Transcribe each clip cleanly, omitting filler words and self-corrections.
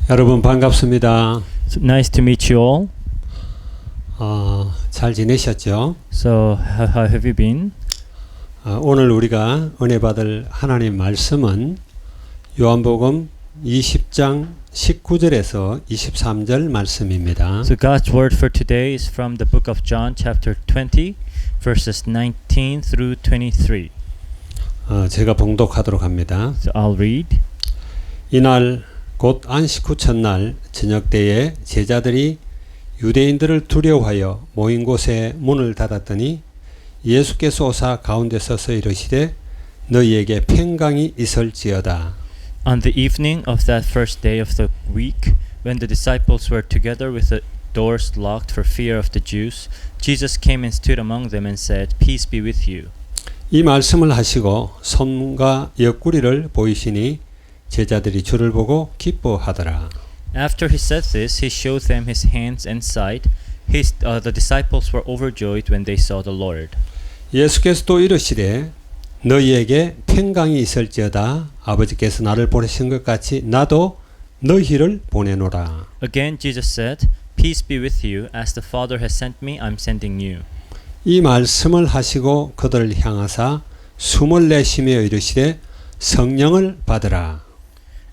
여러분 반갑습니다. It's nice to meet you all. 잘 지내셨죠? So, how have you been? 오늘 우리가 은혜 받을 하나님 말씀은 요한복음 20장 19절에서 23절 말씀입니다. So, God's word for today is from the book of John, chapter 20, verses 19 through 23. 제가 봉독하도록 합니다. So, I'll read. 이날 곧 안식 후 첫날 저녁 때에 제자들이 유대인들을 두려워하여 모인 곳에 문을 닫았더니 예수께서 오사 가운데 서서 이르시되 너희에게 평강이 있을지어다. On the evening of that first day of the week, when the disciples were together with the doors locked for fear of the Jews, Jesus came and stood among them and said, Peace be with you. 이 말씀을 하시고 손과 옆구리를 보이시니 제자들이 주를 보고 기뻐하더라. After he said this, he showed them his hands and side. The disciples were overjoyed when they saw the Lord. 예수께서 또 이르시되 너희에게 평강이 있을지어다. 아버지께서 나를 보내신 것 같이 나도 너희를 보내노라. Again Jesus said, Peace be with you. As the Father has sent me, I'm sending you. 이 말씀을 하시고 그들을 향하사 숨을 내쉬며 이르시되 성령을 받으라.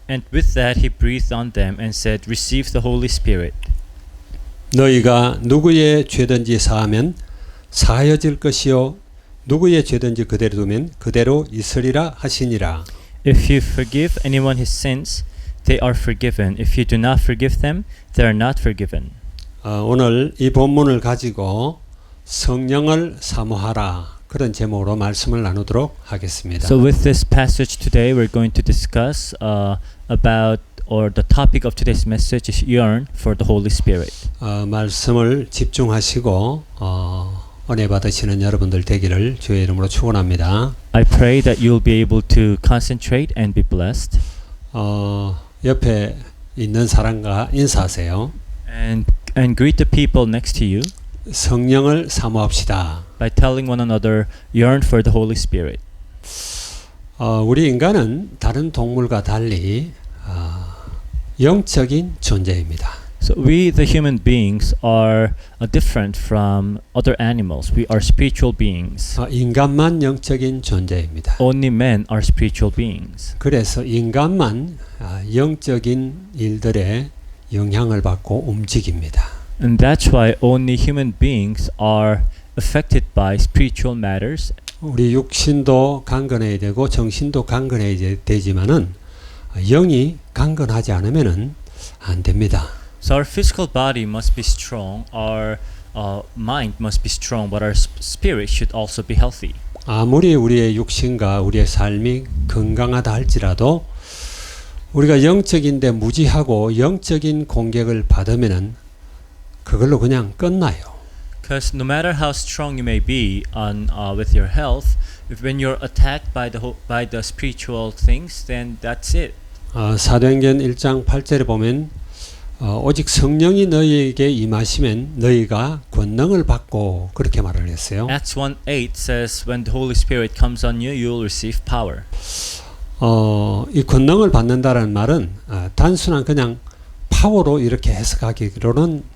And with that he breathed on them and said, Receive the Holy Spirit. 너희가 누구의 죄든지 사하면 사하여질 것이요 누구의 죄든지 그대로 두면 그대로 있으리라 하시니라. If you forgive anyone his sins, they are forgiven. If you do not forgive them, they are not forgiven. 오늘 이 본문을 가지고 성령을 사모하라 그런 제목으로 말씀을 나누도록 하겠습니다. So with this passage today, we're going to discuss about, or the topic of today's message is yearn for the Holy Spirit. 말씀을 집중하시고 은혜 받으시는 여러분들 되기를 주의 이름으로 축원합니다. I pray that you'll be able to concentrate and be blessed. 옆에 있는 사람과 인사하세요. And greet the people next to you. 성령을 사모합시다. By telling one another, yearn for the Holy Spirit. 우리 인간은 다른 동물과 달리 영적인 존재입니다. So we, the human beings, are different from other animals. We are spiritual beings. 인간만 영적인 존재입니다. Only men are spiritual beings. 그래서 인간만 영적인 일들에 영향을 받고 움직입니다. And that's why only human beings are affected by spiritual matters. 우리 육신도 강건해야 되고 정신도 강건해야 되지만은 영이 강건하지 않으면은 안 됩니다. So our physical body must be strong, our mind must be strong, but our spirit should also be healthy. 아무리 우리의 육신과 우리의 삶이 건강하다 할지라도 우리가 영적인데 무지하고 영적인 공격을 받으면은 그걸로 그냥 끝나요. Because no matter how strong you may be with your health, when you're attacked by the spiritual things, then that's it. 사도행전 1장 8절에 보면 오직 성령이 너희에게 임하시면 너희가 권능을 받고 그렇게 말을 했어요. Acts 1:8 says, when the Holy Spirit comes on you, you will receive power. 이 권능을 받는다는 말은 단순한 그냥 파워로 이렇게 해석하기로는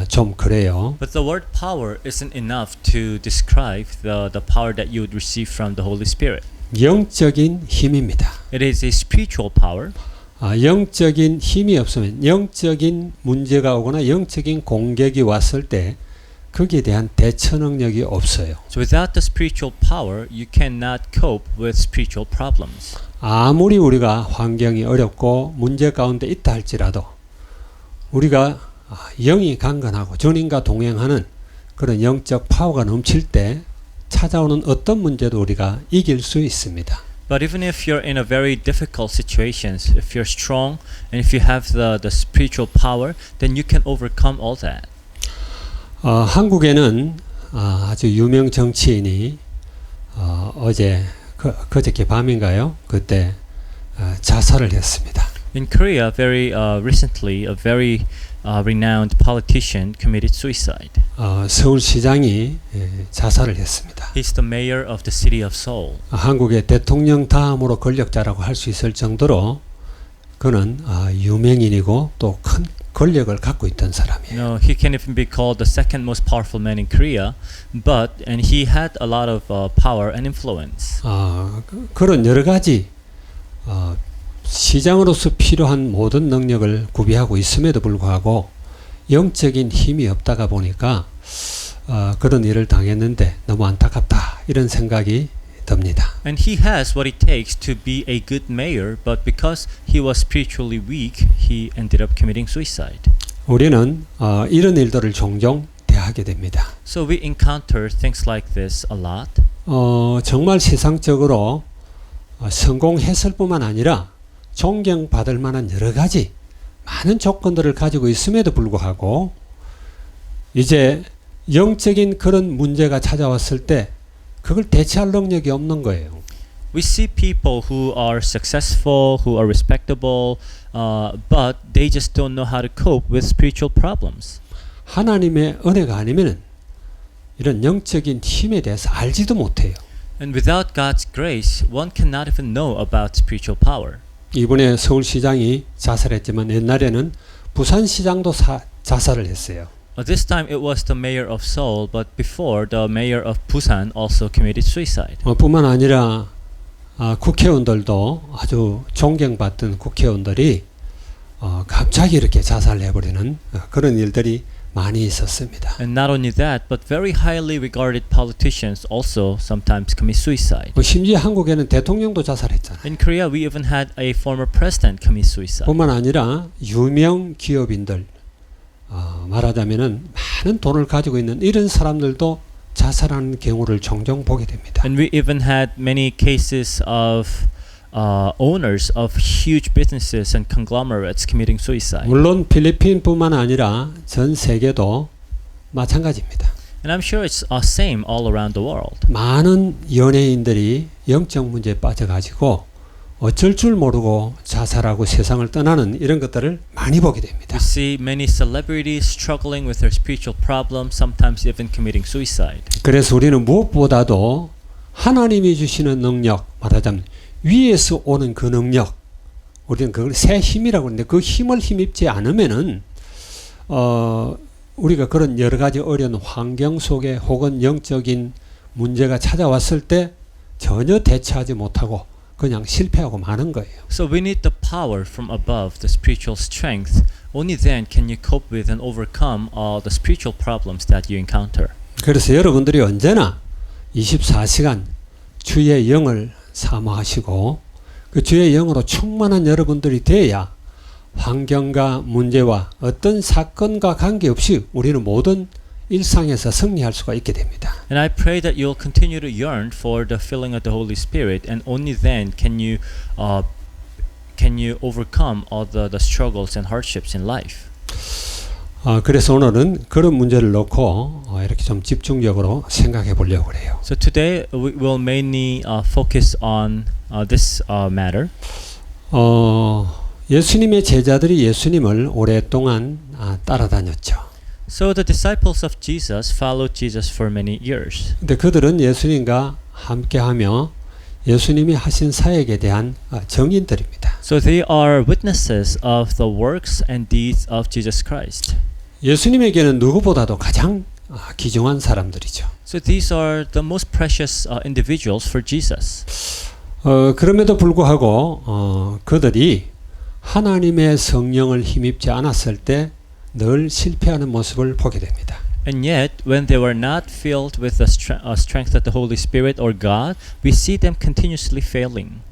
좀 그래요. But the word power isn't enough to describe the power that you would receive from the Holy Spirit. 영적인 힘입니다. It is a spiritual power. 영적인 힘이 없으면 영적인 문제가 오거나 영적인 공격이 왔을 때 거기에 대한 대처 능력이 없어요. So without the spiritual power, you cannot cope with spiritual problems. 아무리 우리가 환경이 어렵고 문제 가운데 있다 할지라도 우리가 영이 강건하고 주님과 동행하는 그런 영적 파워가 넘칠 때 찾아오는 어떤 문제도 우리가 이길 수 있습니다. But even if you're in a very difficult situations, if you're strong and if you have the spiritual power, then you can overcome all that. 한국에는 아주 유명 정치인이 어제 그저께 밤인가요? 그때 자살을 했습니다. In Korea, very recently, a very renowned politician committed suicide. 서울시장이 자살을 했습니다. He's the mayor of the city of Seoul. 한국의 대통령 다음으로 권력자라고 할 수 있을 정도로 그는 유명인이고 또 큰 권력을 갖고 있던 사람이에요. You know, he can even be called the second most powerful man in Korea, and he had a lot of power and influence. 그런 여러 가지 시장으로서 필요한 모든 능력을 구비하고 있음에도 불구하고 영적인 힘이 없다가 보니까 그런 일을 당했는데 너무 안타깝다 이런 생각이 듭니다. And he has what it takes to be a good mayor, but because he was spiritually weak, he ended up committing suicide. 우리는 이런 일들을 종종 대하게 됩니다. So we encounter things like this a lot. 정말 세상적으로 성공했을 뿐만 아니라 존경받을 만한 여러 가지 많은 조건들을 가지고 있음에도 불구하고 이제 영적인 그런 문제가 찾아왔을 때 그걸 대체할 능력이 없는 거예요. We see people who are successful, who are respectable, but they just don't know how to cope with spiritual problems. 하나님의 은혜가 아니면 이런 영적인 힘에 대해서 알지도 못해요. And without God's grace, one cannot even know about spiritual power. 이번에 서울시장이 자살했지만 옛날에는 부산시장도 자살을 했어요. This time it was the mayor of Seoul, but before the mayor of Busan also committed suicide. 뿐만 아니라 국회의원들도 아주 존경받던 국회의원들이 갑자기 이렇게 자살을 해버리는 그런 일들이 많이 있었습니다. And not only that, but very highly regarded politicians also sometimes commit suicide. 심지어 한국에는 대통령도 자살했잖아요. In Korea, we even had a former president commit suicide. 뿐만 아니라 유명 기업인들 말하자면은 많은 돈을 가지고 있는 이런 사람들도 자살하는 경우를 종종 보게 됩니다. And we even had many cases of owners of huge businesses and conglomerates committing suicide. 물론 필리핀뿐만 아니라 전 세계도 마찬가지입니다. And I'm sure it's the same all around the world. 많은 연예인들이 영적 문제에 빠져가지고 어쩔 줄 모르고 자살하고 세상을 떠나는 이런 것들을 많이 보게 됩니다. We see many celebrities struggling with their spiritual problems, sometimes even committing suicide. 그래서 우리는 무엇보다도 하나님이 주시는 능력, 말하자면 위에서 오는 그 능력, 우리는 그걸 새 힘이라고 하는데 그 힘을 힘입지 않으면은 우리가 그런 여러 가지 어려운 환경 속에 혹은 영적인 문제가 찾아왔을 때 전혀 대처하지 못하고 그냥 실패하고 마는 거예요. So we need the power from above, the spiritual strength. Only then can you cope with and overcome all the spiritual problems that you encounter. 그래서 여러분들이 언제나 24시간 주의 영을 사모하시고 그 주의 영으로 충만한 여러분들이 되어야 환경과 문제와 어떤 사건과 관계없이 우리는 모든 일상에서 승리할 수가 있게 됩니다. And I pray that you'll continue to yearn for the filling of the Holy Spirit, and only then can you overcome all the struggles and hardships in life. 그래서 오늘은 그런 문제를 놓고 이렇게 좀 집중적으로 생각해 보려고 해요. So today we will mainly focus on this matter. 예수님의 제자들이 예수님을 오랫동안 따라다녔죠. So the disciples of Jesus followed Jesus for many years. 근데 그들은 예수님과 함께하며 예수님이 하신 사역에 대한 증인들입니다. So they are witnesses of the works and deeds of Jesus Christ. 예수님에게는 누구보다도 가장 귀중한 사람들이죠. So these are the most precious individuals for Jesus. 그럼에도 불구하고 그들이 하나님의 성령을 힘입지 않았을 때 늘 실패하는 모습을 보게 됩니다. And yet, when they were not filled with the strength of the Holy Spirit or God, we see them continuously failing.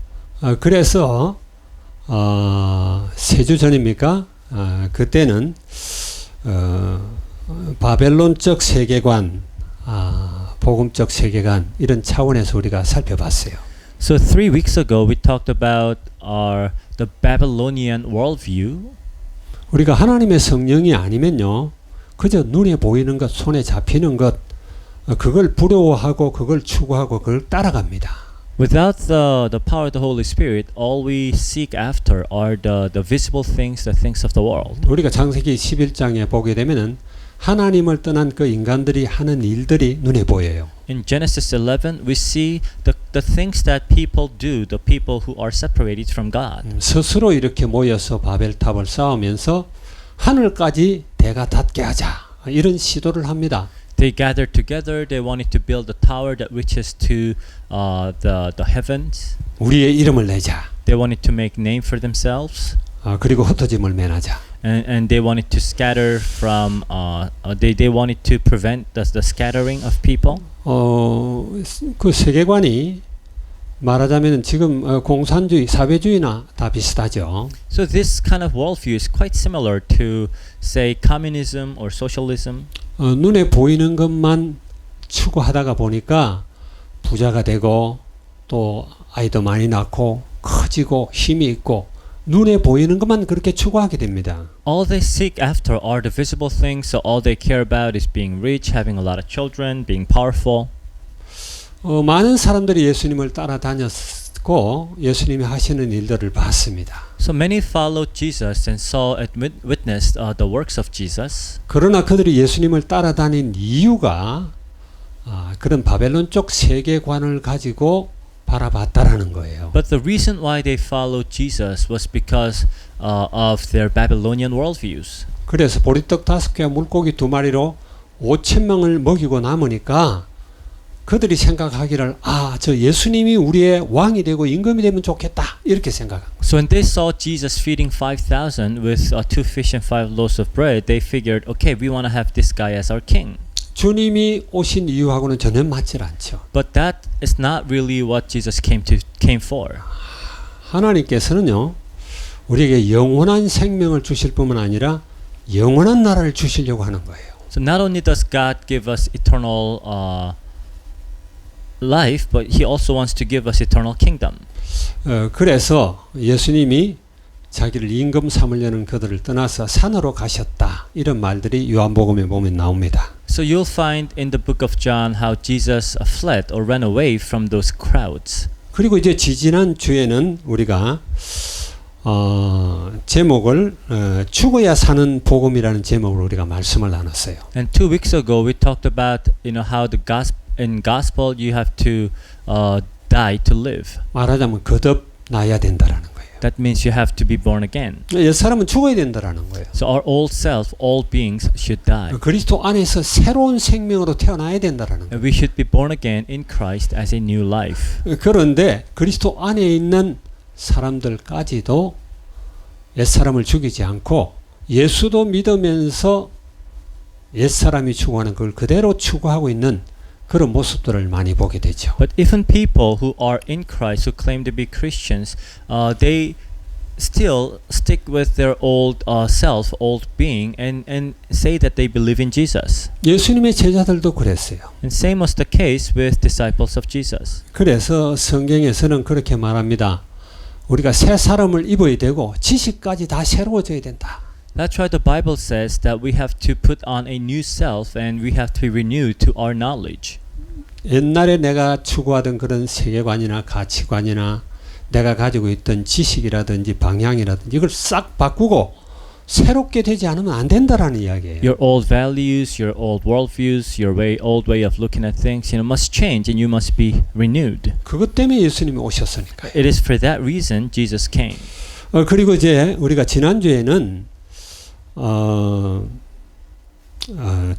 그래서 3주 전입니까? 그때는 바벨론적 세계관, 복음적 세계관 이런 차원에서 우리가 살펴봤어요. So 3 weeks ago, we talked about the Babylonian worldview. 우리가 하나님의 성령이 아니면요, 그저 눈에 보이는 것, 손에 잡히는 것, 그걸 부러워하고 그걸 추구하고 그걸 따라갑니다. Without the power of the Holy Spirit, all we seek after are the visible things, the things of the world. 우리가 창세기 11장에 보게 되면은 하나님을 떠난 그 인간들이 하는 일들이 눈에 보여요. In Genesis 11, we see the things that people do, the people who are separated from God. 스스로 이렇게 모여서 바벨탑을 쌓으면서 하늘까지 대가 닿게 하자 이런 시도를 합니다. They gathered together. They wanted to build a tower that reaches to the heavens. 우리의 이름을 내자. They wanted to make name for themselves. 그리고 흩어짐을 면하자. And they wanted to scatter from. They wanted to prevent the scattering of people. 그 세계관이 말하자면 지금 공산주의, 사회주의나 다 비슷하죠. So this kind of worldview is quite similar to, say, communism or socialism. 눈에 보이는 것만 추구하다가 보니까 부자가 되고 또 아이도 많이 낳고 커지고 힘이 있고 눈에 보이는 것만 그렇게 추구하게 됩니다. All they seek after are the visible things, so all they care about is being rich, having a lot of children, being powerful. 많은 사람들이 예수님을 따라다녔고 예수님이 하시는 일들을 봤습니다. So many followed Jesus and saw and witnessed the works of Jesus. 그러나 그들이 예수님을 따라다닌 이유가 그런 바벨론 쪽 세계관을 가지고 바라봤다라는 거예요. But the reason why they followed Jesus was because of their Babylonian worldviews. 그래서 보리떡 5개와 물고기 2마리로 5,000명을 먹이고 남으니까 그들이 생각하기를 저 예수님이 우리의 왕이 되고 임금이 되면 좋겠다 이렇게 생각한 거예요. So when they saw Jesus feeding 5,000 with 2 fish and 5 loaves of bread, they figured, okay, we want to have this guy as our king. 주님이 오신 이유하고는 전혀 맞질 않죠. But that is not really what Jesus came for. 하나님께서는요, 우리에게 영원한 생명을 주실 뿐만 아니라 영원한 나라를 주시려고 하는 거예요. So not only does God give us eternal life, but He also wants to give us eternal kingdom. 그래서 예수님이 자기를 임금 삼으려는 그들을 떠나서 산으로 가셨다. 이런 말들이 요한복음에 보면 나옵니다. So you'll find in the book of John how Jesus fled or ran away from those crowds. 그리고 이제 지지난 주에는 우리가 제목을 죽어야 사는 복음이라는 제목으로 우리가 말씀을 나눴어요. And 2 weeks ago we talked about how the gospel you have to die to live. 말하자면 거듭 나야 된다라는 거예요. That means you have to be born again. 옛사람은 죽어야 된다라는 거예요. So our old self, all beings should die. 그리스도 안에서 새로운 생명으로 태어나야 된다라는 거예요. And we should be born again in Christ as a new life. 그런데 그리스도 안에 있는 사람들까지도 옛사람을 죽이지 않고 예수도 믿으면서 옛사람이 추구하는 걸 그대로 추구하고 있는 그런 모습들을 많이 보게 되죠. But even people who are in Christ, who claim to be Christians, they still stick with their old self, old being, and say that they believe in Jesus. 예수님의 제자들도 그랬어요. And same was the case with disciples of Jesus. 그래서 성경에서는 그렇게 말합니다. 우리가 새 사람을 입어야 되고 지식까지 다 새로워져야 된다. That's why the Bible says that we have to put on a new self and we have to be renewed to our knowledge. 옛날에 내가 추구하던 그런 세계관이나 가치관이나 내가 가지고 있던 지식이라든지 방향이라든지 이걸 싹 바꾸고 새롭게 되지 않으면 안 된다라는 이야기예요. Your old values, your old worldviews, your old way of looking at things, must change and you must be renewed. 그것 때문에 예수님이 오셨으니까요. It is for that reason Jesus came. 그리고 이제 우리가 지난주에는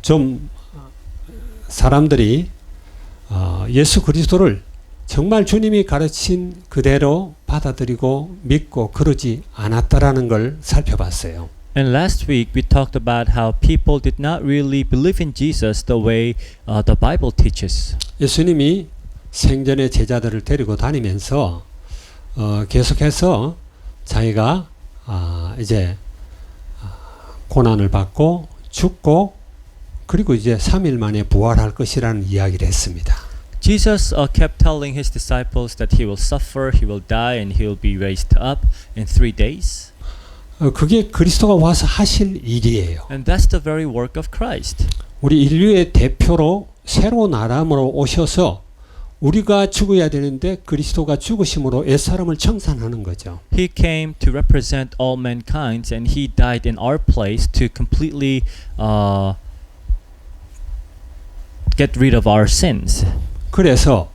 좀 사람들이 예수 그리스도를 정말 주님이 가르친 그대로 받아들이고 믿고 그러지 않았다라는 걸 살펴봤어요. And last week we talked about how people did not really believe in Jesus the way the Bible teaches. 예수님이 생전에 제자들을 데리고 다니면서 계속해서 자기가 이제 고난을 받고 죽고 그리고 이제 3일 만에 부활할 것이라는 이야기를 했습니다. Jesus kept telling his disciples that he will suffer, he will die, and he will be raised up in 3 days. 그게 그리스도가 와서 하실 일이에요. And that's the very work of Christ. 우리 인류의 대표로 새로운 사람으로 오셔서 우리가 죽어야 되는데 그리스도가 죽으심으로 옛사람을 청산하는 거죠. He came to represent all mankind and he died in our place to completely get rid of our sins. 그래서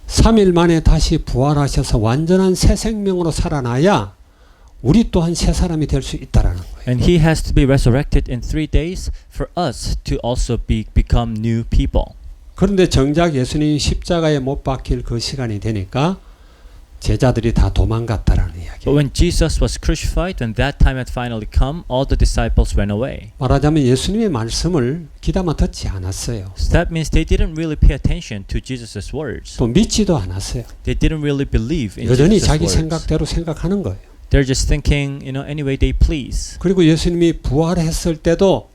3일 만에 다시 부활하셔서 완전한 새 생명으로 살아나야 우리 또한 새 사람이 될 수 있다라는 거예요. And he has to be resurrected in 3 days for us to also become new people. 그런데 정작 예수님이 십자가에 못 박힐 그 시간이 되니까 제자들이 다 도망갔다라는 But 이야기예요. when Jesus was crucified, when that time had finally come, all the disciples went away. 말하자면 예수님의 말씀을 귀담아 듣지 않았어요. So that means they didn't really pay attention to Jesus' words. 또 믿지도 않았어요. They didn't really believe in 여전히 Jesus' 자기 words. 생각대로 생각하는 거예요. They're just thinking, any way they please. 그리고 예수님이 부활했을 때도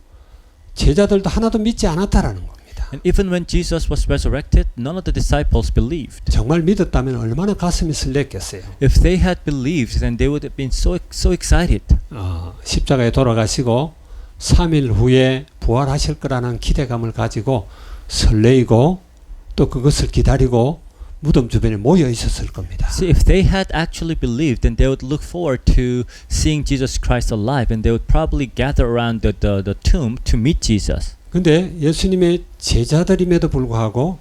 제자들도 하나도 믿지 않았다라는 겁니다. And even when Jesus was resurrected, none of the disciples believed. 정말 믿었다면 얼마나 가슴이 설렜겠어요. If they had believed, then they would have been so excited. 십자가에 돌아가시고 3일 후에 부활하실 거라는 기대감을 가지고 설레이고 또 그것을 기다리고 무덤 주변에 모여 있었을 겁니다. See, if they had actually believed, then they would look forward to seeing Jesus Christ alive, and they would probably gather around the tomb to meet Jesus. 근데 예수님의 제자들임에도 불구하고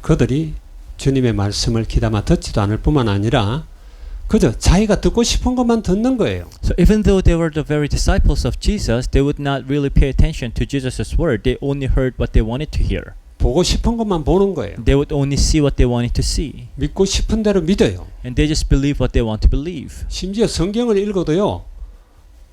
그들이 주님의 말씀을 귀담아 듣지도 않을 뿐만 아니라 그저 자기가 듣고 싶은 것만 듣는 거예요. So even though they were the very disciples of Jesus, they would not really pay attention to Jesus' word. They only heard what they wanted to hear. 보고 싶은 것만 보는 거예요. They would only see what they wanted to see. 믿고 싶은 대로 믿어요. And they just believe what they want to believe. 심지어 성경을 읽어도요.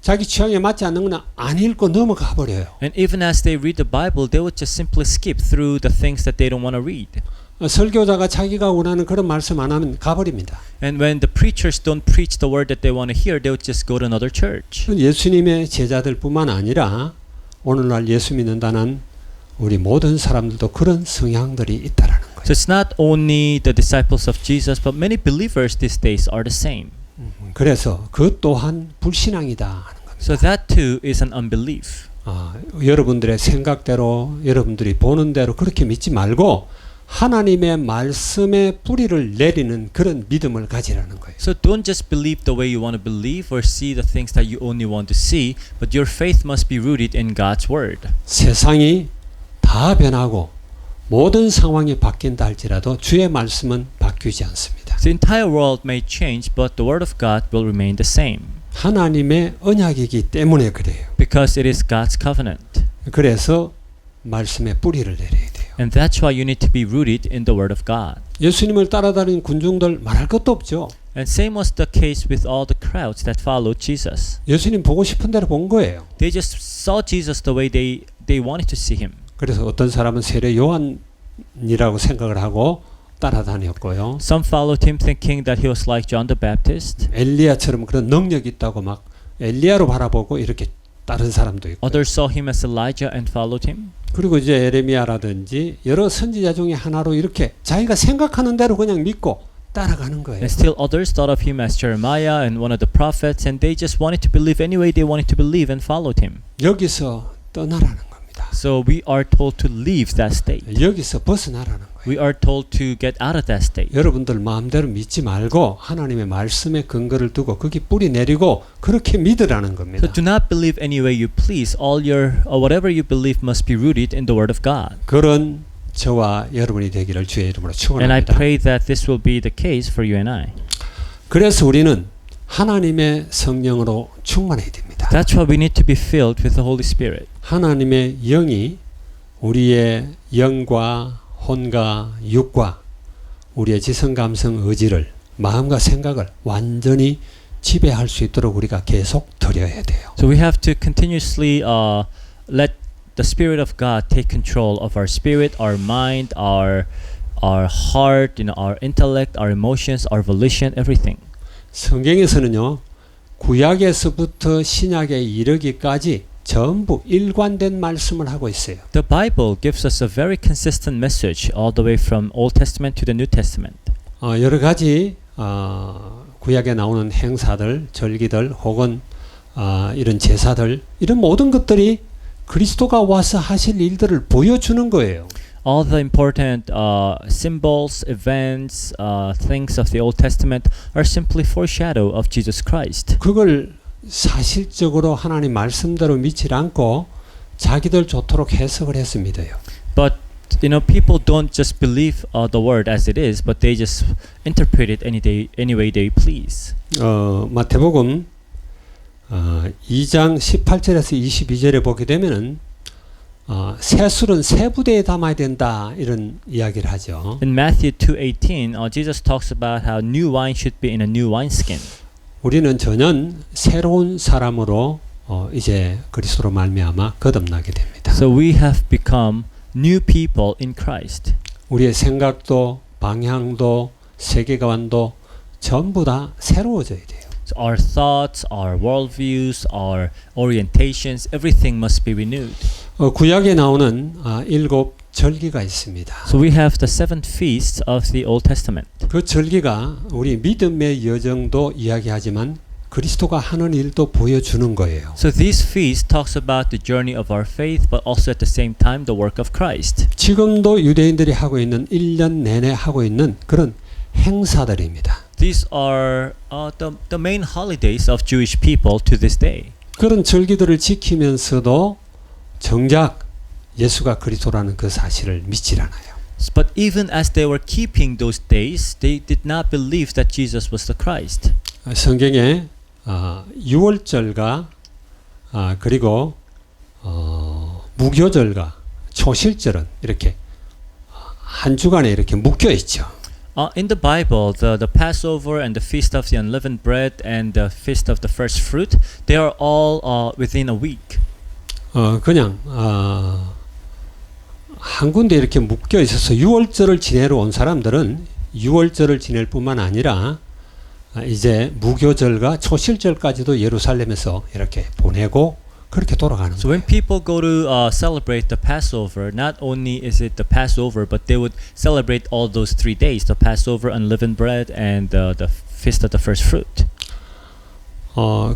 자기 취향에 맞지 않는 건 안 읽고 넘어가 버려요. And even as they read the Bible, they would just simply skip through the things that they don't want to read. 설교자가 자기가 원하는 그런 말씀 안 하면 가버립니다. And when the preachers don't preach the word that they want to hear, they would just go to another church. 예수님의 제자들뿐만 아니라 오늘날 예수 믿는다는 우리 모든 사람들도 그런 성향들이 있다라는 거예요. So it's not only the disciples of Jesus, but many believers these days are the same. 그래서 그 또한 불신앙이다 하는 겁니다. So that too is an unbelief. 여러분들의 생각대로 여러분들이 보는 대로 그렇게 믿지 말고 하나님의 말씀에 뿌리를 내리는 그런 믿음을 가지라는 거예요. So don't just believe the way you want to believe or see the things that you only want to see, but your faith must be rooted in God's word. 세상이 다 변하고 모든 상황이 바뀐다 할지라도 주의 말씀은 바뀌지 않습니다. The entire world may change, but the word of God will remain the same. 하나님의 언약이기 때문에 그래요. Because it is God's covenant. 그래서 말씀에 뿌리를 내려야 돼요. And that's why you need to be rooted in the word of God. 예수님을 따라다니는 군중들 말할 것도 없죠. And same was the case with all the crowds that followed Jesus. 예수님 보고 싶은 대로 본 거예요. They just saw Jesus the way they wanted to see him. 그래서 어떤 사람은 세례 요한이라고 생각을 하고 따라다녔고요. Some followed him thinking that he was like John the Baptist. 엘리야처럼 그런 능력이 있다고 막 엘리야로 바라보고 이렇게 따른 사람도 있고. Others saw him as Elijah and followed him. 그리고 이제 에레미야라든지 여러 선지자 중에 하나로 이렇게 자기가 생각하는 대로 그냥 믿고 따라가는 거예요. And still others thought of him as Jeremiah and one of the prophets, and they just wanted to believe any way they wanted to believe and followed him. 여기서 떠나라는 겁니다. So we are told to leave that state. 여기서 벗어나라는 거예요. We are told to get out of that state. 여러분들 마음대로 믿지 말고 하나님의 말씀에 근거를 두고 거기 뿌리 내리고 그렇게 믿으라는 겁니다. So do not believe any way you please. All your whatever you believe must be rooted in the word of God. 그런 저와 여러분이 되기를 주의 이름으로 And I 축원합니다. pray that this will be the case for you and I. 그래서 우리는 하나님의 성령으로 충만해야 됩니다. That's why we need to be filled with the Holy Spirit. 하나님의 영이 우리의 영과 혼과 육과 우리의 지성 감성 의지를 마음과 생각을 완전히 지배할 수 있도록 우리가 계속 드려야 돼요. So we have to continuously let the Spirit of God take control of our spirit, our mind, our heart, our intellect, our emotions, our volition, everything. 성경에서는요. 구약에서부터 신약에 이르기까지 전부 일관된 말씀을 하고 있어요. The Bible gives us a very consistent message all the way from Old Testament to the New Testament. 여러 가지 구약에 나오는 행사들, 절기들 혹은 이런 제사들 이런 모든 것들이 그리스도가 와서 하실 일들을 보여주는 거예요. All the important symbols, events, things of the Old Testament are simply foreshadow of Jesus Christ. 그걸 사실적으로 하나님 말씀대로 믿지 않고 자기들 좋도록 해석을 했습니다요. But people don't just believe the word as it is, but they just interpret it any way they please. 마태복음 2장 18절에서 22절에 보게 되면은 세술은 세 부대에 담아야 된다 이런 이야기를 하죠. In Matthew 2:18, Jesus talks about how new wine should be in a new wineskin. 우리는 전혀 새로운 사람으로 이제 그리스도로 말미암아 거듭나게 됩니다. So we have become new people in Christ. 우리의 생각도 방향도 세계관도 전부 다 새로워져야 돼요. So our thoughts, our worldviews, our orientations, everything must be renewed. 구약에 나오는 7 절기가 있습니다. So we have the 7 feasts of the Old Testament. 그 절기가 우리 믿음의 여정도 이야기하지만 그리스도가 하는 일도 보여주는 거예요. So these feasts talks about the journey of our faith, but also at the same time the work of Christ. 지금도 유대인들이 하고 있는 1년 내내 하고 있는 그런 행사들입니다. These are the main holidays of Jewish people to this day. 그런 절기들을 지키면서도 정작 예수가 그리스도라는 그 사실을 믿질 않아요. But even as they were keeping those days, they did not believe that Jesus was the Christ. 성경에 유월절과 그리고 무교절과 초실절은 이렇게 한 주간에 이렇게 묶여 있죠. In the Bible, the Passover and the Feast of the Unleavened Bread and the Feast of the First Fruit, they are all within a week. 그냥 한 군데 이렇게 묶여 있어서 유월절을 지내러 온 사람들은 유월절을 지낼 뿐만 아니라 이제 무교절과 초실절까지도 예루살렘에서 이렇게 보내고 그렇게 돌아가는 So 거예요. when people go to celebrate the Passover, not only is it the Passover, but they would celebrate all those 3 days, the Passover, unleavened bread, and the Feast of the First Fruit.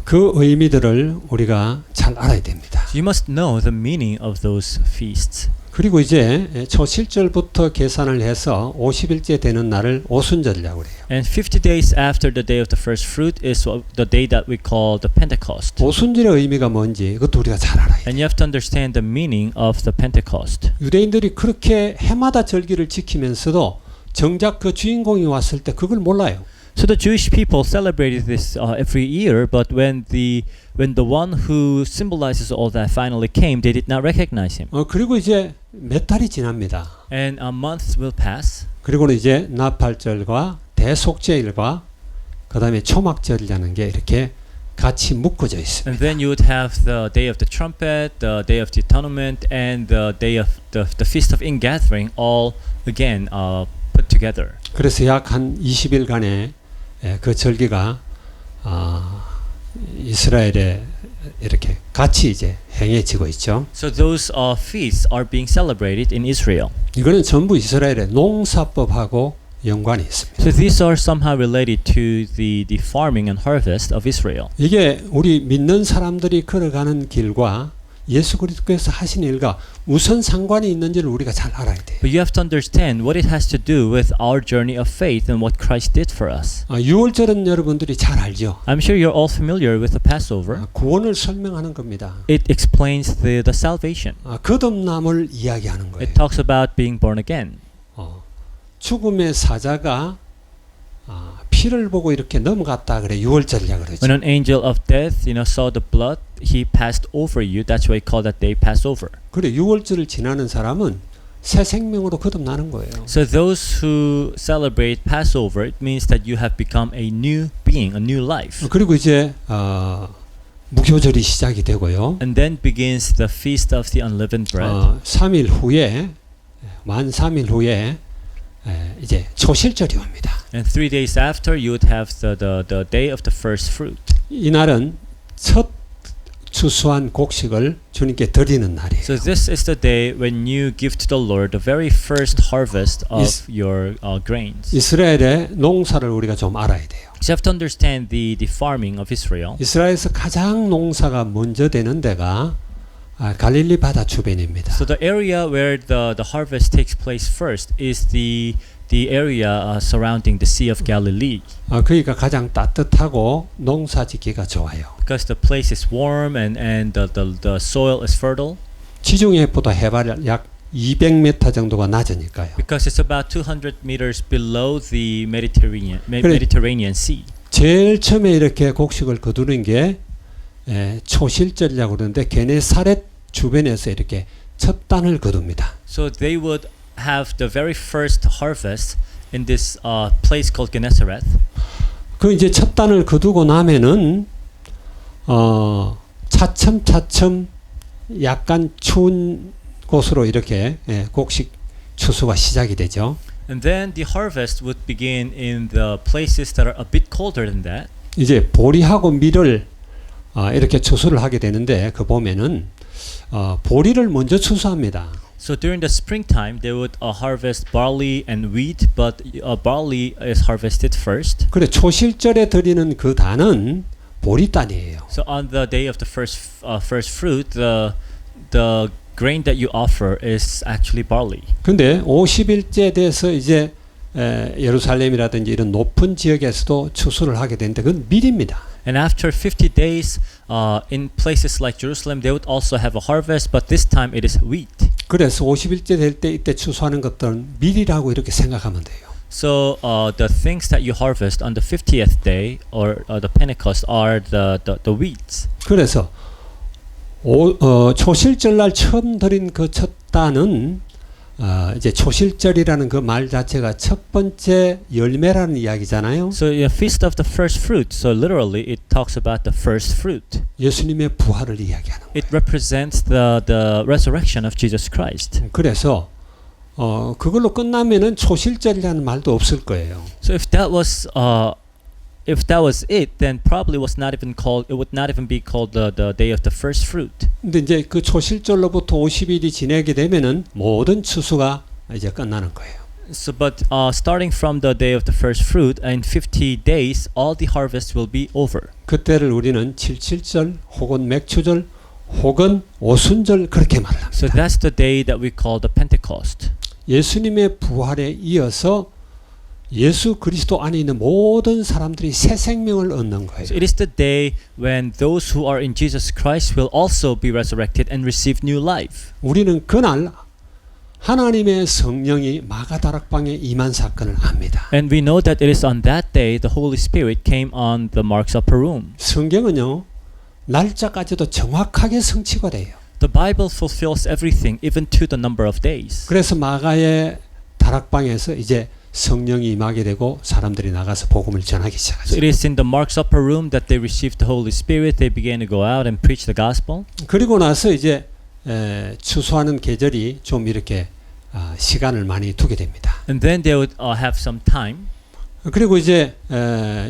그 의미들을 우리가 잘 알아야 됩니다. So you must know the meaning of those feasts. 그리고 이제 초실절부터 계산을 해서 50일째 되는 날을 오순절이라고 그래요. And 50 days after the day of the first fruit is the day that we call the Pentecost. 오순절의 의미가 뭔지 이것도 우리가 잘 알아야 돼요. And you have to understand the meaning of the Pentecost. 유대인들이 그렇게 해마다 절기를 지키면서도 정작 그 주인공이 왔을 때 그걸 몰라요. So the Jewish people celebrated this every year, but when the one who symbolizes all that finally came, they did not recognize him. 그리고 이제 몇 달이 지납니다. And a month will pass. 그리고는 이제 나팔절과 대속죄일과 그다음에 초막절이라는 게 이렇게 같이 묶어져 있습니다. And then you would have the day of the trumpet, the day of the atonement, and the day of the feast of ingathering, all again put together. 그래서 약 한 20일간의 그 절기가 이스라엘에 이렇게 같이 이제 행해지고 있죠. So those feasts are being celebrated in Israel. 이거는 전부 이스라엘의 농사법하고 연관이 있습니다. So these are somehow related to the farming and harvest of Israel. 이게 우리 믿는 사람들이 걸어가는 길과 예수 그리스도께서 하신 일과 무슨 상관이 있는지를 우리가 잘 알아야 돼요. But you have to understand what it has to do with our journey of faith and what Christ did for us. 유월절은 여러분들이 잘 알죠. I'm sure you're all familiar with the Passover. 구원을 설명하는 겁니다. It explains the salvation. 거듭남을 이야기하는 거예요. It talks about being born again. 죽음의 사자가 피를 보고 이렇게 넘어갔다 그래. 유월절이라 그러죠. When an angel of death, saw the blood, he passed over you. That's why we call that day Passover. 그래 유월절을 지나는 사람은 새 생명으로 거듭나는 거예요. So those who celebrate Passover, it means that you have become a new being, a new life. 그리고 이제 무교절이 시작이 되고요. And then begins the feast of the unleavened bread. 3일 후에 만 3일 후에 이제 초실절이 옵니다. And 3 days after, you would have the day of the first fruit. 이날은 첫 추수한 곡식을 주님께 드리는 날이에요. So this is the day when you give to the Lord the very first harvest of your grains. 이스라엘의 농사를 우리가 좀 알아야 돼요. So you have to understand the farming of Israel. 이스라엘에서 가장 농사가 먼저 되는 데가 갈릴리 바다 주변입니다. So the area where the harvest takes place first is the area surrounding the Sea of Galilee. 거기가 가장 따뜻하고 농사짓기가 좋아요. Because the place is warm and the soil is fertile. 지중해보다 해발 약 200m 정도가 낮으니까요. Because it's about 200 meters below the 그래. Mediterranean Sea. 제일 처음에 이렇게 곡식을 거두는 게 초실절이라고 그러는데 게네사렛 주변에서 이렇게 첫 단을 거둡니다. So they would have the very first harvest in this place called Gennesaret. 그 이제 첫 단을 거두고 나면은 차츰차츰 약간 추운 곳으로 이렇게 곡식 추수가 시작이 되죠. And then the harvest would begin in the places that are a bit colder than that. 이제 보리하고 밀을 이렇게 추수를 하게 되는데 그 보면은 보리를 먼저 추수합니다. So during the springtime, they would harvest barley and wheat, but barley is harvested first. 그래 초실절에 드리는 그 단은 보리단이에요. So on the day of the first fruit, the grain that you offer is actually barley. 근데 50일째 돼서 이제 예루살렘이라든지 이런 높은 지역에서도 추수를 하게 되는데 그건 밀입니다. And after 50 days, in places like Jerusalem, they would also have a harvest, but this time it is wheat. 그래서 50일째 될 때 이때 추수하는 것들은 밀이라고 이렇게 생각하면 돼요. So the things that you harvest on the 50th day or the Pentecost are the wheats. 그래서 초실절날 처음 드린 그 첫 단은 이제 초실절이라는 그 말 자체가 첫 번째 열매라는 이야기잖아요. So a feast of the first fruit. So literally, it talks about the first fruit. 예수님의 부활을 이야기하는 거예요. It represents the resurrection of Jesus Christ. 그래서 그걸로 끝나면은 초실절이라는 말도 없을 거예요. So if that was it, then probably was not even called. It would not even be called the day of the first fruit. 근데 이제 그 초실절로부터 50일이 지나게 되면은 모든 추수가 이제 끝나는 거예요. So, but starting from the day of the first fruit, in 50 days, all the harvest will be over. 그때를 우리는 칠칠절 혹은 맥추절 혹은 오순절 그렇게 말합니다. So that's the day that we call the Pentecost. 예수님의 부활에 이어서 예수 그리스도 안에 있는 모든 사람들이 새 생명을 얻는 거예요. So it is the day when those who are in Jesus Christ will also be resurrected and receive new life. 우리는 그날 하나님의 성령이 마가다락방에 임한 사건을 압니다. And we know that it is on that day the Holy Spirit came on the Mark's upper room. 성경은요 날짜까지도 정확하게 성취가 돼요. The Bible fulfills everything, even to the number of days. 그래서 마가의 다락방에서 이제 성령이 임하게 되고 사람들이 나가서 복음을 전하기 So 시작하죠. it is in the Mark's upper room that they received the Holy Spirit. They began to go out and preach the gospel. 그리고 나서 이제 추수하는 계절이 좀 이렇게 시간을 많이 두게 됩니다. And then they would have some time. 그리고 이제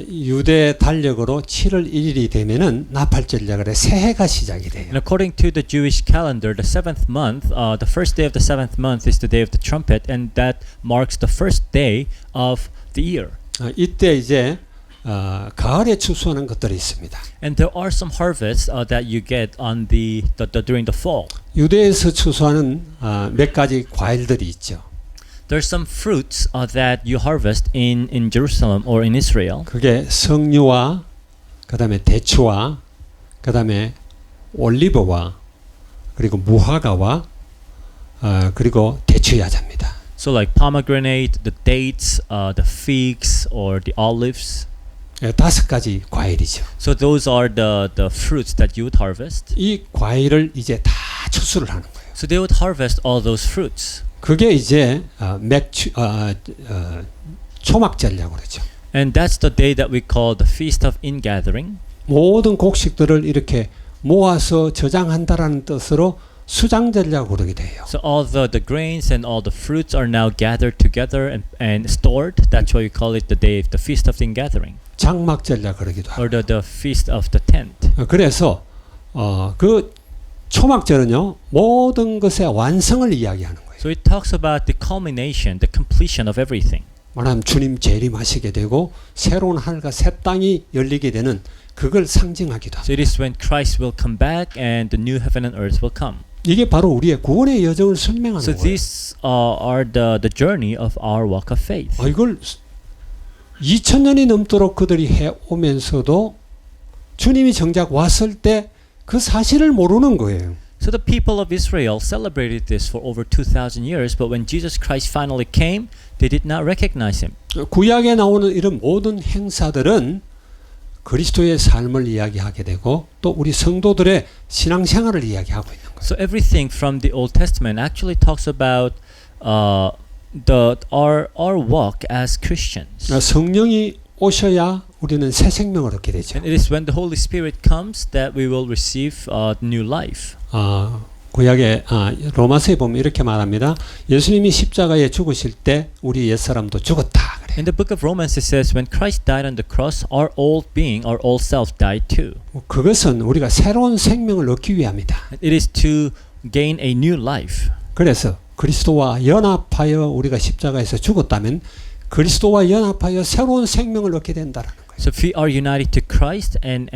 유대 달력으로 7월 1일이 되면은 나팔절이라 그래 새해가 시작이 돼요. And according to the Jewish calendar, the seventh month, the first day of the seventh month is the day of the trumpet, and that marks the first day of the year. 이때 이제 가을에 추수하는 것들이 있습니다. And there are some harvests that you get on during the fall. 유대에서 추수하는 몇 가지 과일들이 있죠. There's some fruits that you harvest in Jerusalem or in Israel. 그게 석류와 그다음에 대추와 그다음에 올리브와 그리고 무화과와 그리고 대추야자입니다. So like pomegranate, the dates, the figs, or the olives. 5가지 과일이죠. So those are the fruits that you would harvest. 이 과일을 이제 다 추수를 하는 거예요. So they would harvest all those fruits. 그게 이제 초막절이라고 그러죠. And that's the day that we call the Feast of Ingathering. 모든 곡식들을 이렇게 모아서 저장한다라는 뜻으로 수장절이라고 그러게 돼요. So all the grains and all the fruits are now gathered together and stored. That's why we call it the day, the Feast of Ingathering. 장막절이라고 그러기도 하고. Or the Feast of the Tent. 그래서 그 초막절은요 모든 것의 완성을 이야기하는 거예요. So it talks about the culmination, the completion of everything. 말하면 주님 재림하시게 되고 새로운 하늘과 새 땅이 열리게 되는 그걸 상징하기도 합니다. So it is when Christ will come back and the new heaven and earth will come. 이게 바로 우리의 구원의 여정을 설명하는 So 거예요. these are the journey of our walk of faith. 이걸 2000년이 넘도록 그들이 해오면서도 주님이 정작 왔을 때 그 사실을 모르는 거예요. So the people of Israel celebrated this for over 2,000 years, but when Jesus Christ finally came, they did not recognize him. 구약에 나오는 이런 모든 행사들은 그리스도의 삶을 이야기하게 되고 또 우리 성도들의 신앙생활을 이야기하고 있는 거예요. So everything from the Old Testament actually talks about our walk as Christians. 성령이 오셔야 우리는 새 생명을 얻게 되죠. And it is when the Holy Spirit comes that we will receive new life. 구약의 로마서에 보면 이렇게 말합니다. 예수님이 십자가에 죽으실 때 우리 옛사람도 죽었다. 그래요. In the book of Romans it says when Christ died on the cross, our old being, our old self died too. 그것은 우리가 새로운 생명을 얻기 위함이다. It is to gain a new life. 그래서 그리스도와 연합하여 우리가 십자가에서 죽었다면 그리스도와 연합하여 새로운 생명을 얻게 된다라는 거예요. So if we are united to Christ and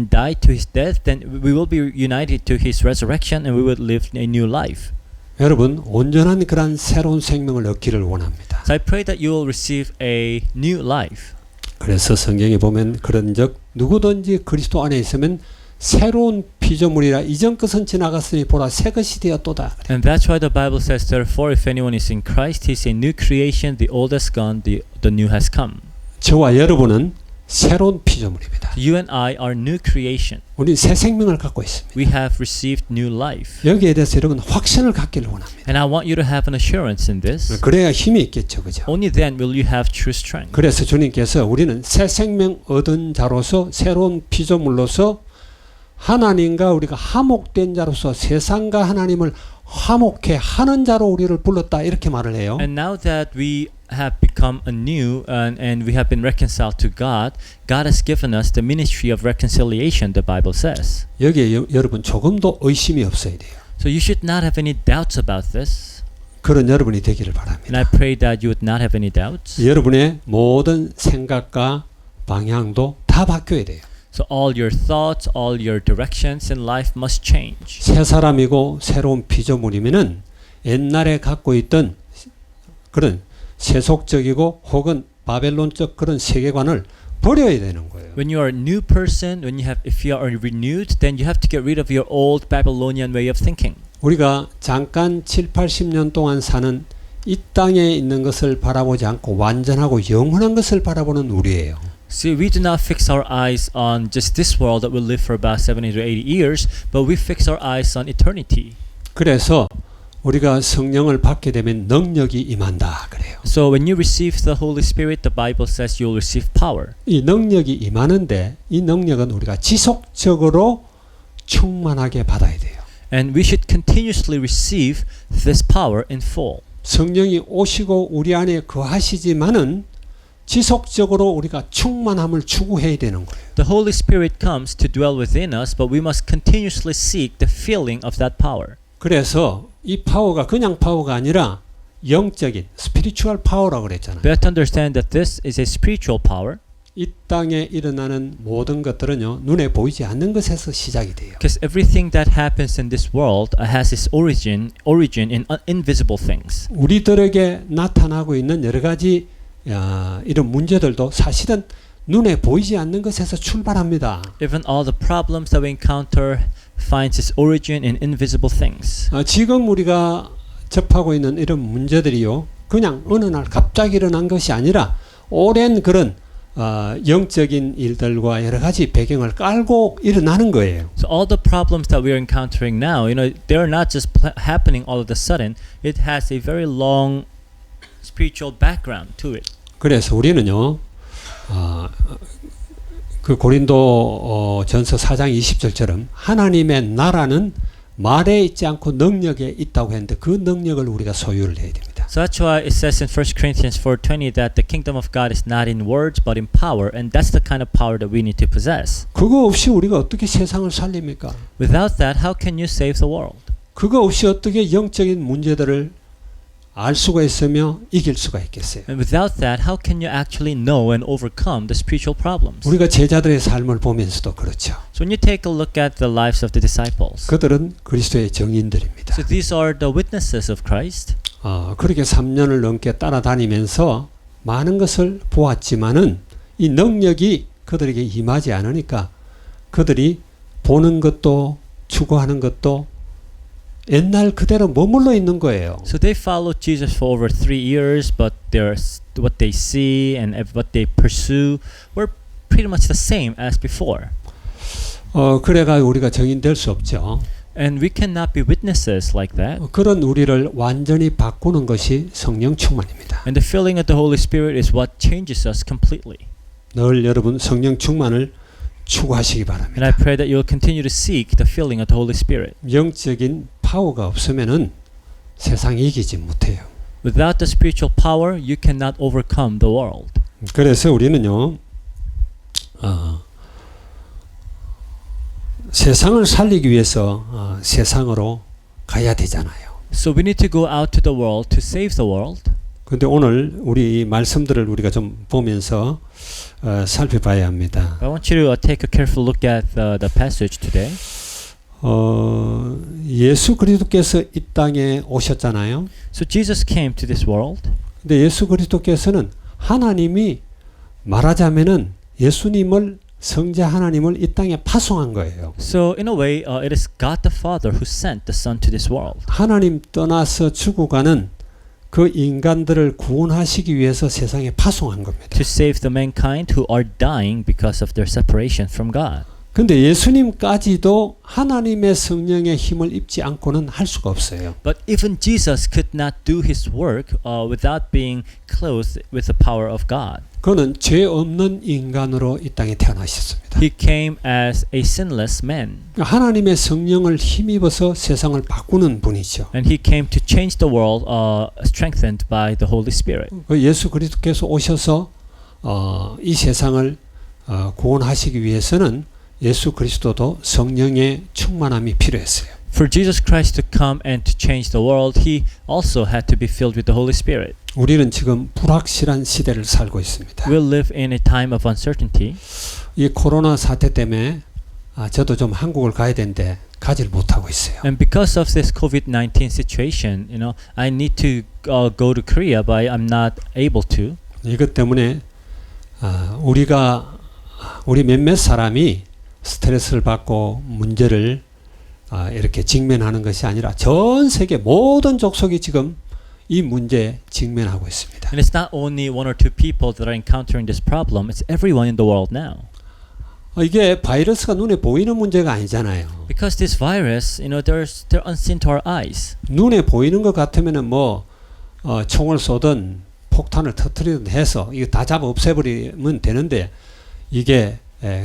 die to his death, then we will be united to his resurrection and we will live a new life. 여러분 온전한 그런 새로운 생명을 얻기를 원합니다. So I pray that you will receive a new life. 그래서 성경에 보면 그런즉 누구든지 그리스도 안에 있으면 새로운 피조물이라 이전 것은 지나갔으니 보라 새 것이 되었도다. And that's why the Bible says, therefore, if anyone is in Christ, he is a new creation. The old has gone, the new has come. 저와 여러분은 새로운 피조물입니다. You and I are new creation. 우리 새 생명을 갖고 있습니다. We have received new life. 여기에 대해서 여러분 확신을 갖기를 원합니다. And I want you to have an assurance in this. 그래야 힘이 있겠죠, 그죠? Only then will you have true strength. 그래서 주님께서 우리는 새 생명 얻은 자로서 새로운 피조물로서 하나님과 우리가 화목된 자로서 세상과 하나님을 화목해 하는 자로 우리를 불렀다 이렇게 말을 해요. And now that we have become anew and we have been reconciled to God, God has given us the ministry of reconciliation, the Bible says. 여기에 여러분 조금도 의심이 없어야 돼요. So you should not have any doubts about this. 그런 여러분이 되기를 And 바랍니다. I pray that you would not have any doubts. 여러분의 모든 생각과 방향도 다 바뀌어야 돼요. So all your thoughts, all your directions in life must change. 새 사람이고 새로운 피조물이면은 옛날에 갖고 있던 그런 세속적이고 혹은 바벨론적 그런 세계관을 버려야 되는 거예요. When you are a new person, if you are renewed, then you have to get rid of your old Babylonian way of thinking. 우리가 잠깐 7, 80년 동안 사는 이 땅에 있는 것을 바라보지 않고 완전하고 영원한 것을 바라보는 우리예요. See, we do not fix our eyes on just this world that will live for about 70 to 80 years, but we fix our eyes on eternity. 그래서 우리가 성령을 받게 되면 능력이 임한다 그래요. So when you receive the Holy Spirit, the Bible says you will receive power. 이 능력이 임하는데 이 능력은 우리가 지속적으로 충만하게 받아야 돼요. And we should continuously receive this power in full. 성령이 오시고 우리 안에 거하시지만은 지속적으로 우리가 충만함을 추구해야 되는 거예요. The Holy Spirit comes to dwell within us, but we must continuously seek the filling of that power. 그래서 이 파워가 그냥 파워가 아니라 영적인 스피리추얼 파워라고 그랬잖아요. We have to understand that this is a spiritual power. 이 땅에 일어나는 모든 것들은요 눈에 보이지 않는 것에서 시작이 돼요. Because everything that happens in this world has its origin in invisible things. 우리들에게 나타나고 있는 여러 가지 이런 문제들도 사실은 눈에 보이지 않는 것에서 출발합니다. Even all the problems that we encounter finds its origin in invisible things. 지금 우리가 접하고 있는 이런 문제들이요 그냥 어느 날 갑자기 일어난 것이 아니라 오랜 그런 영적인 일들과 여러 가지 배경을 깔고 일어나는 거예요. So all the problems that we are encountering now, they're not just happening all of a sudden. It has a very long spiritual background to it. 그래서 우리는요 그 고린도 전서 4장 20절처럼 하나님의 나라는 말에 있지 않고 능력에 있다고 했는데 그 능력을 우리가 소유를 해야 됩니다. So that's why it says in 1 Corinthians 4:20 that the kingdom of God is not in words but in power, and that's the kind of power that we need to possess. 그거 없이 우리가 어떻게 세상을 살립니까? Without that, how can you save the world? 그거 없이 어떻게 영적인 문제들을 알 수가 있으며 이길 수가 있겠어요? And without that, how can you actually know and overcome the spiritual problems? 우리가 제자들의 삶을 보면서도 그렇죠. So when you take a look at the lives of the disciples, 그들은 그리스도의 증인들입니다. so these are the witnesses of Christ. 그렇게 3년을 넘게 따라다니면서 많은 것을 보았지만은 이 능력이 그들에게 임하지 않으니까 그들이 보는 것도 추구하는 것도 옛날 그대로 머물러 있는 거예요. So they followed Jesus for over 3 years, but what they see and what they pursue were pretty much the same as before. 그래가 우리가 정인될 수 없죠. And we cannot be witnesses like that. 그런 우리를 완전히 바꾸는 것이 성령 충만입니다. And the filling of the Holy Spirit is what changes us completely. 늘 여러분 성령 충만을 추구하시기 And I 바랍니다. pray that you'll continue to seek the filling of the Holy Spirit. 영적인 파워가 없으면은 세상 이기지 못해요. Without the spiritual power, you cannot overcome the world. 그래서 우리는요, 세상을 살리기 위해서 세상으로 가야 되잖아요. So we need to go out to the world to save the world. 근데 오늘 우리 이 말씀들을 우리가 좀 보면서 살펴봐야 합니다. I want you to take a careful look at the passage today. 예수 그리스도께서 이 땅에 오셨잖아요. So Jesus came to this world. 근데 예수 그리스도께서는 하나님이 말하자면은 예수님을 성자 하나님을 이 땅에 파송한 거예요. So in a way, it is God the Father who sent the Son to this world. 하나님 떠나서 죽어가는 그 인간들을 구원하시기 위해서 세상에 파송한 겁니다. To save the mankind who are dying because of their separation from God. 근데 예수님까지도 하나님의 성령의 힘을 입지 않고는 할 수가 없어요. But even Jesus could not do his work without being clothed with the power of God. 그는 죄 없는 인간으로 이 땅에 태어나셨습니다. He came as a sinless man. 하나님의 성령을 힘입어서 세상을 바꾸는 분이죠. And he came to change the world, strengthened by the Holy Spirit. 예수 그리스도께서 오셔서 이 세상을 구원하시기 위해서는 예수 그리스도도 성령의 충만함이 필요했어요. For Jesus Christ to come and to change the world, he also had to be filled with the Holy Spirit. 우리는 지금 불확실한 시대를 살고 있습니다. We live in a time of uncertainty. 이 코로나 사태 때문에 저도 좀 한국을 가야 되는데 가지를 못하고 있어요. And because of this COVID-19 situation, I need to go to Korea, but I'm not able to. 이것 때문에 우리 몇몇 사람이 스트레스를 받고 문제를 이렇게 직면하는 것이 아니라 전 세계 모든 족속이 지금 이 문제에 직면하고 있습니다. And it's not only one or two people that are encountering this problem, it's everyone in the world now. 이게 바이러스가 눈에 보이는 문제가 아니잖아요. Because this virus, they're unseen to our eyes. 눈에 보이는 것 같으면은 총을 쏘든 폭탄을 터뜨리든 해서 이거 다 잡아 없애버리면 되는데 이게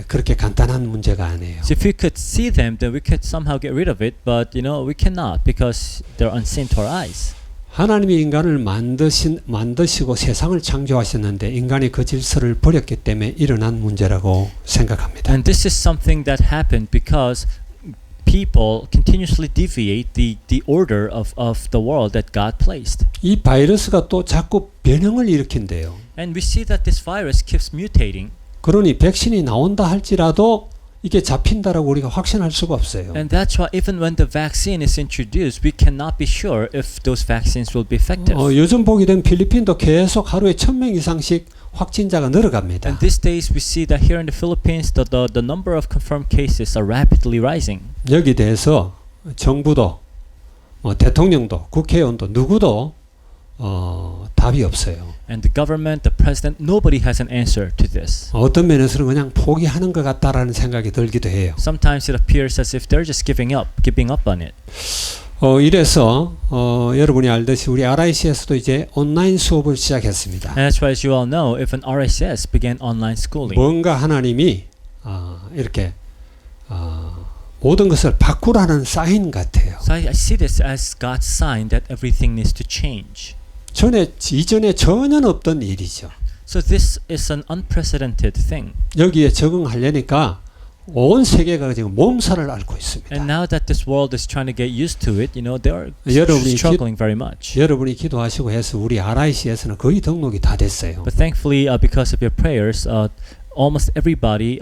그렇게 간단한 문제가 아니에요. So if we could see them, then we could somehow get rid of it, but we cannot because they're unseen to our eyes. 하나님이 인간을 만드시고 세상을 창조하셨는데 인간이 그 질서를 버렸기 때문에 일어난 문제라고 생각합니다. And this is something that happened because people continuously deviate the order of the world that God placed. 이 바이러스가 또 자꾸 변형을 일으킨대요. And we see that this virus keeps mutating. 그러니 백신이 나온다 할지라도 이게 잡힌다라고 우리가 확신할 수가 없어요. And that's why even when the vaccine is introduced, we cannot be sure if those vaccines will be effective. 요즘 보게 되면 필리핀도 계속 하루에 1,000명 이상씩 확진자가 늘어갑니다. And these days we see that here in the Philippines, the number of confirmed cases are rapidly rising. 여기 대해서 정부도 대통령도 국회의원도 누구도 답이 없어요. And the government, the president, nobody has an answer to this. 어떤 면에서는 그냥 포기하는 것 같다라는 생각이 들기도 해요. Sometimes it appears as if they're just giving up on it. 이래서 여러분이 알듯이 우리 RIC에서도 이제 온라인 수업을 시작했습니다. And that's why, as you all know, if an RICS began online schooling, 뭔가 하나님이 이렇게 모든 것을 바꾸라는 사인 같아요. so I see this as God's sign that everything needs to change. 이전에 전혀 없던 일이죠. So this is an unprecedented thing. 여기에 적응하려니까 온 세계가 지금 몸살을 앓고 있습니다. And now that this world is trying to get used to it, they are 여러분이 struggling very much. 여러분이 기도하시고 해서 우리 RIC에서는 거의 등록이 다 됐어요. But thankfully, because of your prayers, almost everybody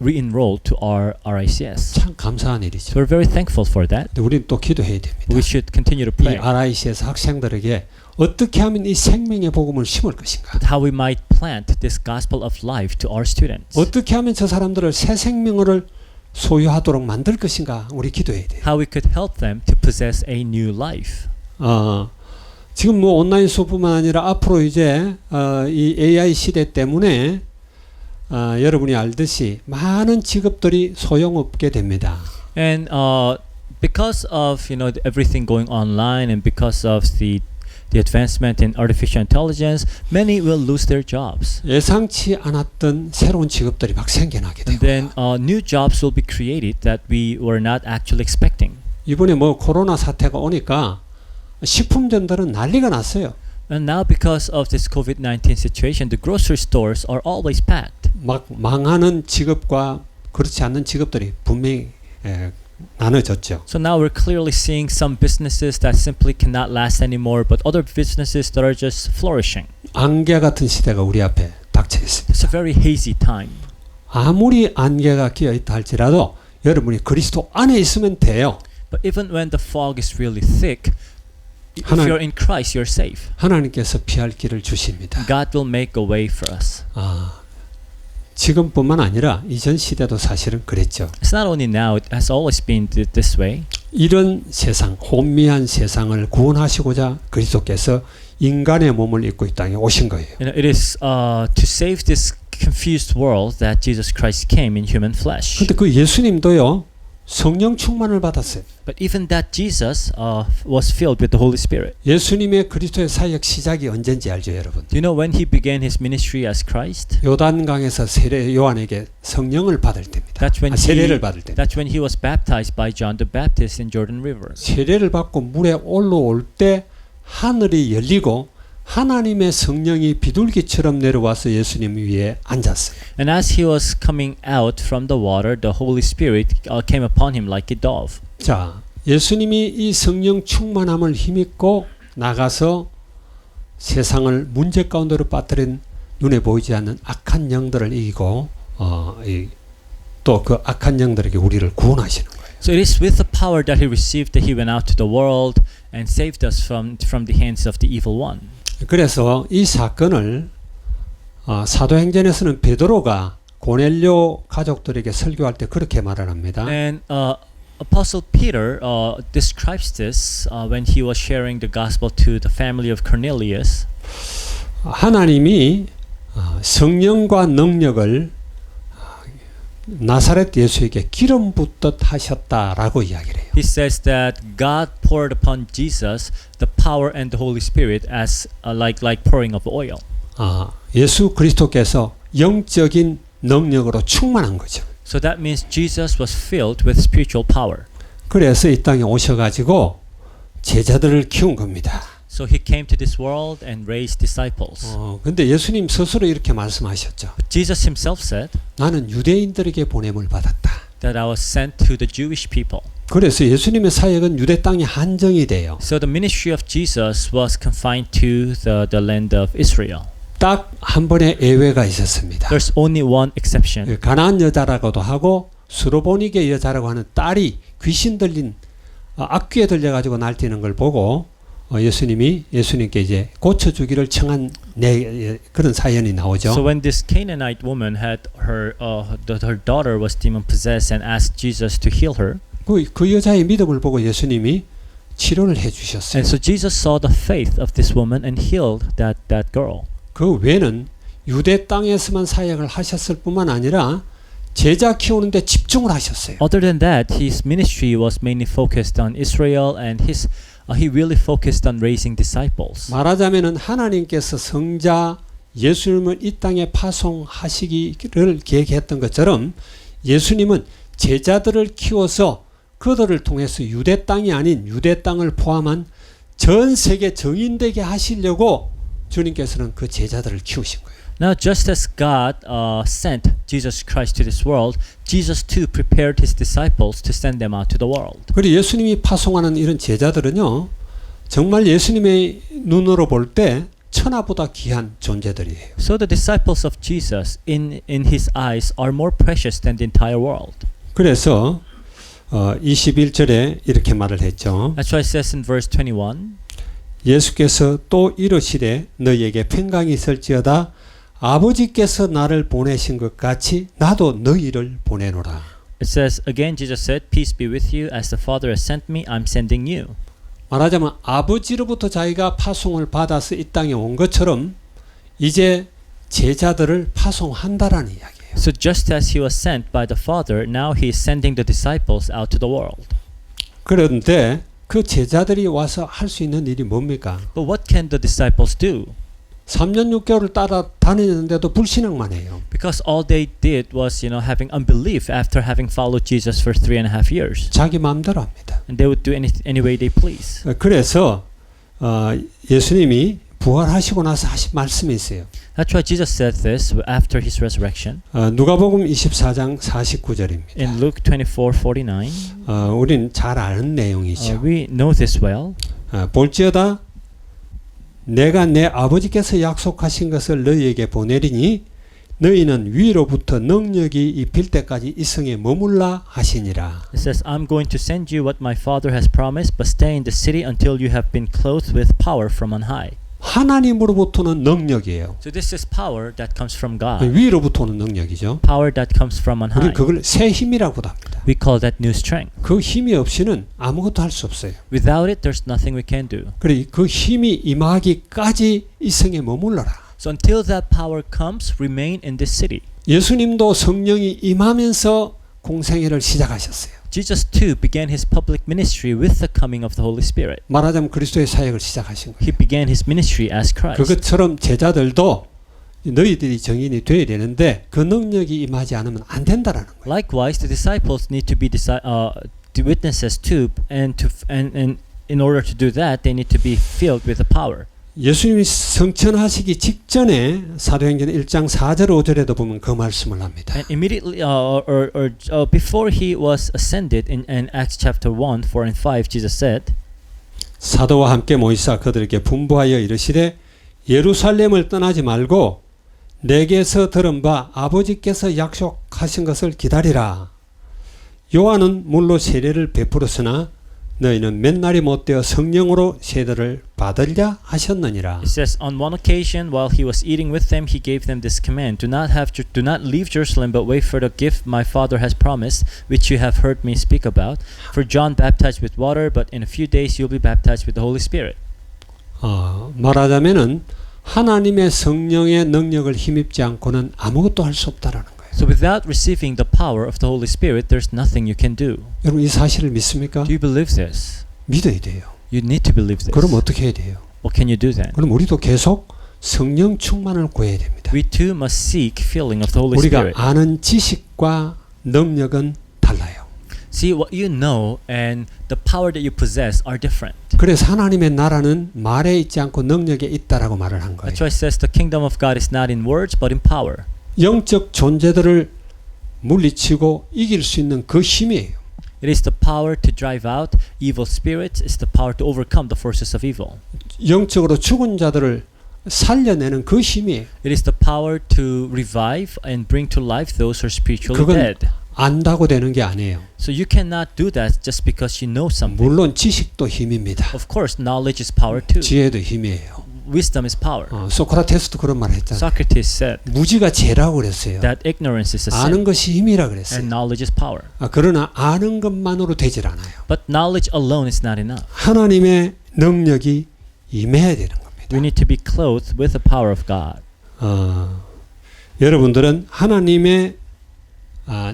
re-enrolled to our RICS. 참 감사한 일이죠. So we're very thankful for that. 우리는 또 기도해야 됩니다. We should continue to 이 pray. RIC에서 학생들에게 어떻게 하면 이 생명의 복음을 심을 것인가? How we might plant this gospel of life to our students. 어떻게 하면 저 사람들을 새 생명을 소유하도록 만들 것인가 우리 기도해야 돼요. How we could help them to possess a new life. 지금 뭐 온라인 수업뿐만 아니라 앞으로 이제 이 AI 시대 때문에 여러분이 알듯이 많은 직업들이 소용없게 됩니다. And because of everything going online and because of the advancement in artificial intelligence, many will lose their jobs. 예상치 않았던 새로운 직업들이 막 생겨나게 And 되고 then new jobs will be created that we were not actually expecting. 이번에 뭐 코로나 사태가 오니까 식품점들은 난리가 났어요. And now because of this COVID-19 situation, the grocery stores are always packed. 막 망하는 직업과 그렇지 않는 직업들이 분명히 나눠졌죠. So now we're clearly seeing some businesses that simply cannot last anymore, but other businesses that are just flourishing. 안개 같은 시대가 우리 앞에 닥쳐 있습니다. It's a very hazy time. 아무리 안개가 끼어 있다 할지라도 여러분이 그리스도 안에 있으면 돼요. But even when the fog is really thick, if you're in Christ, you're safe. 하나님께서 피할 길을 주십니다. God will make a way for us. 지금뿐만 아니라 이전 시대도 사실은 그랬죠. It's not only now, it has always been this way. 이런 세상, 혼미한 세상을 구원하시고자 그리스도께서 인간의 몸을 입고 이 땅에 오신 거예요. It is to save this confused world that Jesus Christ came in human flesh. 근데 그 예수님도요. 성령 충만을 받았어요. But even that Jesus was filled with the Holy Spirit. 예수님의 그리스도의 사역 시작이 언젠지 알죠, 여러분? Do you know when he began his ministry as Christ? 요단강에서 세례 요한에게 성령을 받을 때입니다. 세례를 받을 때입니다. That's when he was baptized by John the Baptist in Jordan River. 세례를 받고 물에 올라올 때 하늘이 열리고 하나님의 성령이 비둘기처럼 내려와서 예수님 위에 앉았어요. And as he was coming out from the water, the Holy Spirit came upon him like a dove. 자, 예수님이 이 성령 충만함을 힘입고 나가서 세상을 문제 가운데로 빠뜨린 눈에 보이지 않는 악한 영들을 이기고 또 그 악한 영들에게 우리를 구원하시는 거예요. So it is with the power that he received that he went out to the world and saved us from the hands of the evil one. 그래서 이 사건을 사도행전에서는 베드로가 고넬료 가족들에게 설교할 때 그렇게 말을 합니다. And Apostle Peter describes this when he was sharing the gospel to the family of Cornelius. 하나님이 성령과 능력을 나사렛 예수에게 기름 붓듯 하셨다라고 이야기를 해요. He says that God poured upon Jesus the power and the Holy Spirit as like pouring of oil. 예수 그리스도께서 영적인 능력으로 충만한 거죠. So that means Jesus was filled with spiritual power. 그래서 이 땅에 오셔가지고 제자들을 키운 겁니다. So he came to this world and raised disciples. 근데 예수님 스스로 이렇게 말씀하셨죠. But Jesus himself said, 나는 유대인들에게 보냄을 받았다. that I was sent to the Jewish people. 그래서 예수님의 사역은 유대 땅에 한정이 돼요. So the ministry of Jesus was confined to the land of Israel. 딱 한 번의 예외가 있었습니다. There's only one exception. 가나안 여자라고도 하고 수로보니게 여자라고 하는 딸이 귀신 들린 악귀에 들려가지고 날뛰는 걸 보고 예수님께 이제 고쳐주기를 청한 그런 사연이 나오죠. So when this Canaanite woman had her daughter was demon possessed and asked Jesus to heal her. 그 여자의 믿음을 보고 예수님이 치료를 해주셨어요. And so Jesus saw the faith of this woman and healed that girl. 그 외에는 유대 땅에서만 사역을 하셨을 뿐만 아니라 제자 키우는데 집중을 하셨어요. Other than that, his ministry was mainly focused on Israel and he really focused on raising disciples. 말하자면은 하나님께서 성자 예수님을 이 땅에 파송하시기를 계획했던 것처럼 예수님은 제자들을 키워서 그들을 통해서 유대 땅이 아닌 유대 땅을 포함한 전 세계 정인되게 하시려고 주님께서는 그 제자들을 키우신 거예요. Now, just as God sent Jesus Christ to this world, Jesus too prepared his disciples to send them out to the world. 그리고 예수님이 파송하는 이런 제자들은요, 정말 예수님의 눈으로 볼 때 천하보다 귀한 존재들이에요. So the disciples of Jesus, in his eyes, are more precious than the entire world. 그래서 21절에 이렇게 말을 했죠. That's why it says in verse 21. 예수께서 또 이르시되 너희에게 평강이 있을지어다 아버지께서 나를 보내신 것 같이 나도 너희를 보내노라. It says again, Jesus said, "Peace be with you. As the Father has sent me, I'm sending you." 말하자면 아버지로부터 자기가 파송을 받아서 이 땅에 온 것처럼 이제 제자들을 파송한다라는 이야기예요. So just as he was sent by the Father, now he is sending the disciples out to the world. 그런데 그 제자들이 와서 할 수 있는 일이 뭡니까? But what can the disciples do? 3년 6개월을 따라다니는데도 불신앙만 해요. Because all they did was, having unbelief after having followed Jesus for 3.5 years. 자기 마음대로 합니다. And they would do any way they please. 그래서 예수님이 부활하시고 나서 하신 말씀이 있어요. That's why Jesus said this after his resurrection. 누가복음 24장 49절입니다. In Luke 24:49, 우리는 잘 아는 내용이죠. we know this well. 볼지어다 내가 내 아버지께서 약속하신 것을 너희에게 보내리니 너희는 위로부터 능력이 입힐 때까지 이 성에 머물라 하시니라. It says, I'm going to send you what my Father has promised, but stay in the city until you have been clothed with power from on high. 하나님으로부터는 능력이에요. So this is power that comes from God. 위로부터는 능력이죠. Power that comes from on 우리 high. 그걸 새 힘이라고도 합니다. We call that new strength. 그 힘이 없이는 아무것도 할 수 없어요. Without it, there's nothing we can do. 그래 그 힘이 임하기까지 이 성에 머물러라. So until that power comes, remain in this city. 예수님도 성령이 임하면서 공생애를 시작하셨어요. Jesus too began his public ministry with the coming of the Holy Spirit. 말하자면 그리스도의 사역을 시작하신 거예요. He began his ministry as Christ. 그것처럼 제자들도 너희들이 정인이 돼야 되는데 그 능력이 임하지 않으면 안 된다라는 거예요. Likewise, the disciples need to be the witnesses too, and in order to do that, they need to be filled with the power. 예수님이 성천하시기 직전에 사도행전 1장 4절 5절에도 보면 그 말씀을 합니다. And immediately, before he was ascended in Acts chapter 1, 4 and 5, Jesus said, 사도와 함께 모이사 그들에게 분부하여 이르시되 예루살렘을 떠나지 말고 내게서 들은 바 아버지께서 약속하신 것을 기다리라. 요한은 물로 세례를 베풀었으나 너희는 몇 날이 못되어 성령으로 세례를 받으려 하셨느니라. It says, on one occasion, while he was eating with them, he gave them this command: Do not leave Jerusalem, but wait for the gift my Father has promised, which you have heard me speak about. For John baptized with water, but in a few days you'll be baptized with the Holy Spirit. 말하자면은 하나님의 성령의 능력을 힘입지 않고는 아무것도 할 수 없다라는 거예요. So without receiving the power of the Holy Spirit, there's nothing you can do. 여러분 이 사실을 믿습니까? Do you believe this? 믿어야 돼요. You need to believe this. 그럼 어떻게 해야 돼요? What can you do then? 그럼 우리도 계속 성령 충만을 구해야 됩니다. We too must seek filling of the Holy 우리가 Spirit. 아는 지식과 능력은 달라요. See, what you know and the power that you possess are different. 그래서 하나님의 나라는 말에 있지 않고 능력에 있다라고 말을 한 거예요. That's why it says the kingdom of God is not in words but in power. 영적 존재들을 물리치고 이길 수 있는 그 힘이에요. It is the power to drive out evil spirits. It's the power to overcome the forces of evil. 영적으로 죽은 자들을 살려내는 그 힘이에요. It is the power to revive and bring to life those who are spiritually 그건 dead. 안다고 되는 게 아니에요. So you cannot do that just because you know something. 물론 지식도 힘입니다. Of course, knowledge is power too. 지혜도 힘이에요. Wisdom is power. 소크라테스도 그런 말을 했잖아요. Socrates said 무지가 죄라고 그랬어요. that ignorance is a 아는 sin 것이 힘이라 그랬어요. and knowledge is power. 그러나 아는 것만으로 되질 않아요. But knowledge alone is not enough. 하나님의 능력이 임해야 되는 겁니다. We need to be clothed with the power of God. 여러분들은 하나님의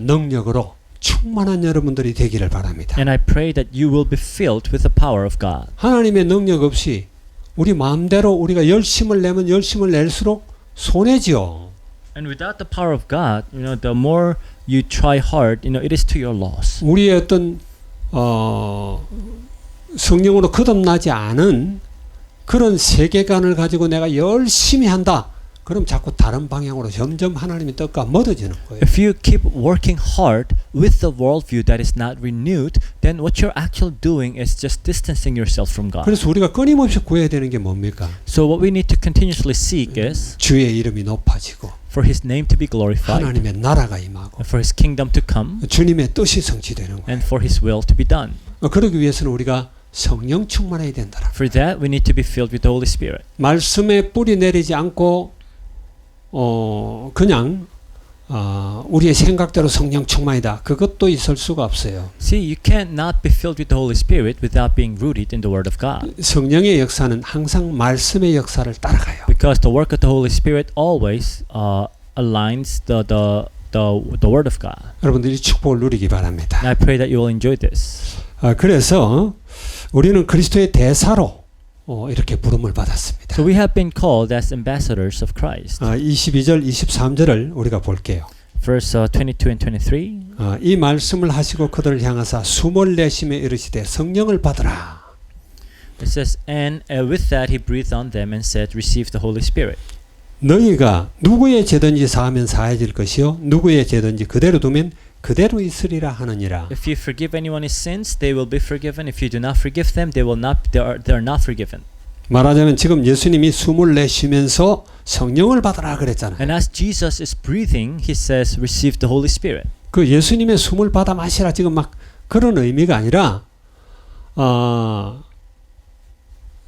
능력으로 충만한 여러분들이 되기를 바랍니다. And I pray that you will be filled with the power of God. 하나님의 능력 없이 우리 마음대로 우리가 열심을 내면 열심을 낼수록 손해지요. And without the power of God, the more you try hard, it is to your loss. 우리의 어떤 성령으로 거듭나지 않은 그런 세계관을 가지고 내가 열심히 한다. 그럼 자꾸 다른 방향으로 점점 하나님의 뜻과 멀어지는 거예요. If you keep working hard with the worldview that is not renewed, then what you're actually doing is just distancing yourself from God. 그래서 우리가 끊임없이 구해야 되는 게 뭡니까? So what we need to continuously seek is 주의 이름이 높아지고 for His name to be glorified, 하나님의 나라가 임하고 and for His kingdom to come, 주님의 뜻이 성취되는 거예요. and for His will to be done. 그러기 위해서는 우리가 성령 충만해야 된다. For that, we need to be filled with the Holy Spirit. 말씀에 뿌리 내리지 않고 그냥 우리의 생각대로 성령 충만이다. 그것도 있을 수가 없어요. See, you cannot be filled with the Holy Spirit without being rooted in the Word of God. 성령의 역사는 항상 말씀의 역사를 따라가요. Because the work of the Holy Spirit always aligns the Word of God. 여러분들이 축복을 누리기 바랍니다. And I pray that you will enjoy this. 그래서 우리는 그리스도의 대사로 이렇게 부름을 받았습니다. So we have been called as ambassadors of Christ. 22절, 23절을 우리가 볼게요. Verse 22 and 23. 이 말씀을 하시고 그들을 향하사 숨을 내쉬며 이르시되 성령을 받으라. It says, and with that he breathed on them and said, receive the Holy Spirit. 너희가 누구의 죄든지 사하면 사해질 것이요 누구의 죄든지 그대로 두면 그대로 있으리라 하느니라. If you forgive anyone his sins, they will be forgiven. If you do not forgive them, they are not forgiven. 말하자면 지금 예수님이 숨을 내쉬면서 성령을 받으라 그랬잖아요. And as Jesus is breathing, he says, receive the Holy Spirit. 그 예수님의 숨을 받아 마시라 지금 막 그런 의미가 아니라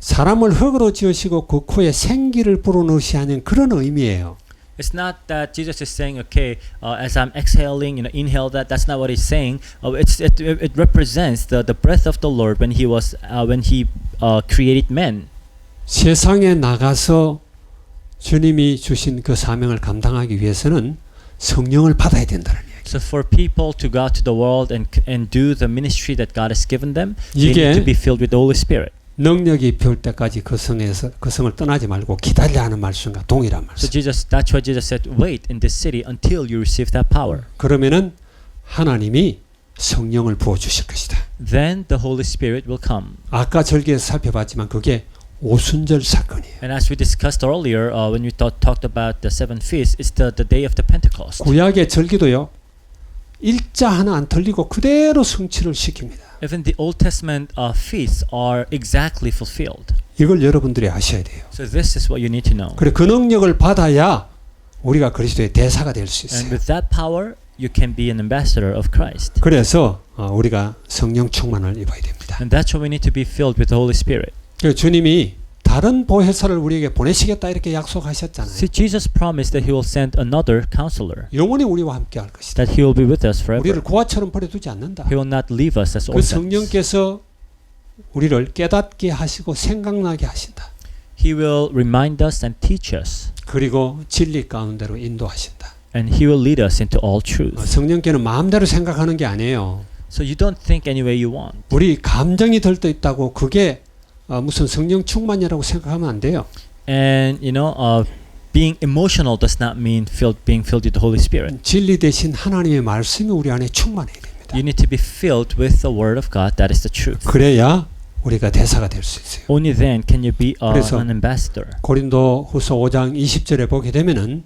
사람을 흙으로 지으시고 그 코에 생기를 불어넣으시는 그런 의미예요. It's not that Jesus is saying, okay, as I'm exhaling, inhale that. That's not what he's saying. It represents the breath of the Lord when he created man. 세상에 나가서 주님이 주신 그 사명을 감당하기 위해서는 성령을 받아야 된다는 얘기. So for people to go out to the world and do the ministry that God has given them, they 이게 need to be filled with the Holy Spirit. 능력이 배울 때까지 그 성을 떠나지 말고 기다리라 하는 말씀과 동일한 So 말씀. that's why Jesus said, wait in this city until you receive that power. 그러면은 하나님이 성령을 부어 주실 것이다. Then the Holy Spirit will come. 아까 절기에서 살펴봤지만 그게 오순절 사건이에요. And as we discussed earlier, when we talked about the seven feasts, it's the day of the Pentecost. 구약의 절기도요. 일자 하나 안 틀리고 그대로 성취를 시킵니다. Even the Old Testament feasts are exactly fulfilled. 이걸 여러분들이 아셔야 돼요. So this is what you need to know. 그래 그 능력을 받아야 우리가 그리스도의 대사가 될 수 And 있어요. with that power, you can be an ambassador of Christ. 그래서 우리가 성령 충만을 입어야 됩니다. And that's why we need to be filled with the Holy Spirit. 주님이 다른 보혜사를 우리에게 보내시겠다 이렇게 약속하셨잖아요. See, Jesus promised that he will send another counselor, 영원히 우리와 함께 할 것이다. that he will be with us forever. 우리를 고아처럼 버려두지 않는다. He will not leave us as 그 orphans. 성령께서 우리를 깨닫게 하시고 생각나게 하신다. He will remind us and teach us. 그리고 진리 가운데로 인도하신다. And he will lead us into all truth. 성령께는 마음대로 생각하는 게 아니에요. So you don't think any way you want. 우리 감정이 들떠 있다고 그게 무슨 성령 충만이라고 생각하면 안 돼요. And being emotional does not mean being filled with the Holy Spirit. 진리 대신 하나님의 말씀이 우리 안에 충만해야 됩니다. You need to be filled with the Word of God. That is the truth. 그래야 우리가 대사가 될 수 있어요. Only then can you be 그래서 an ambassador. 고린도후서 5장 20절에 보게 되면은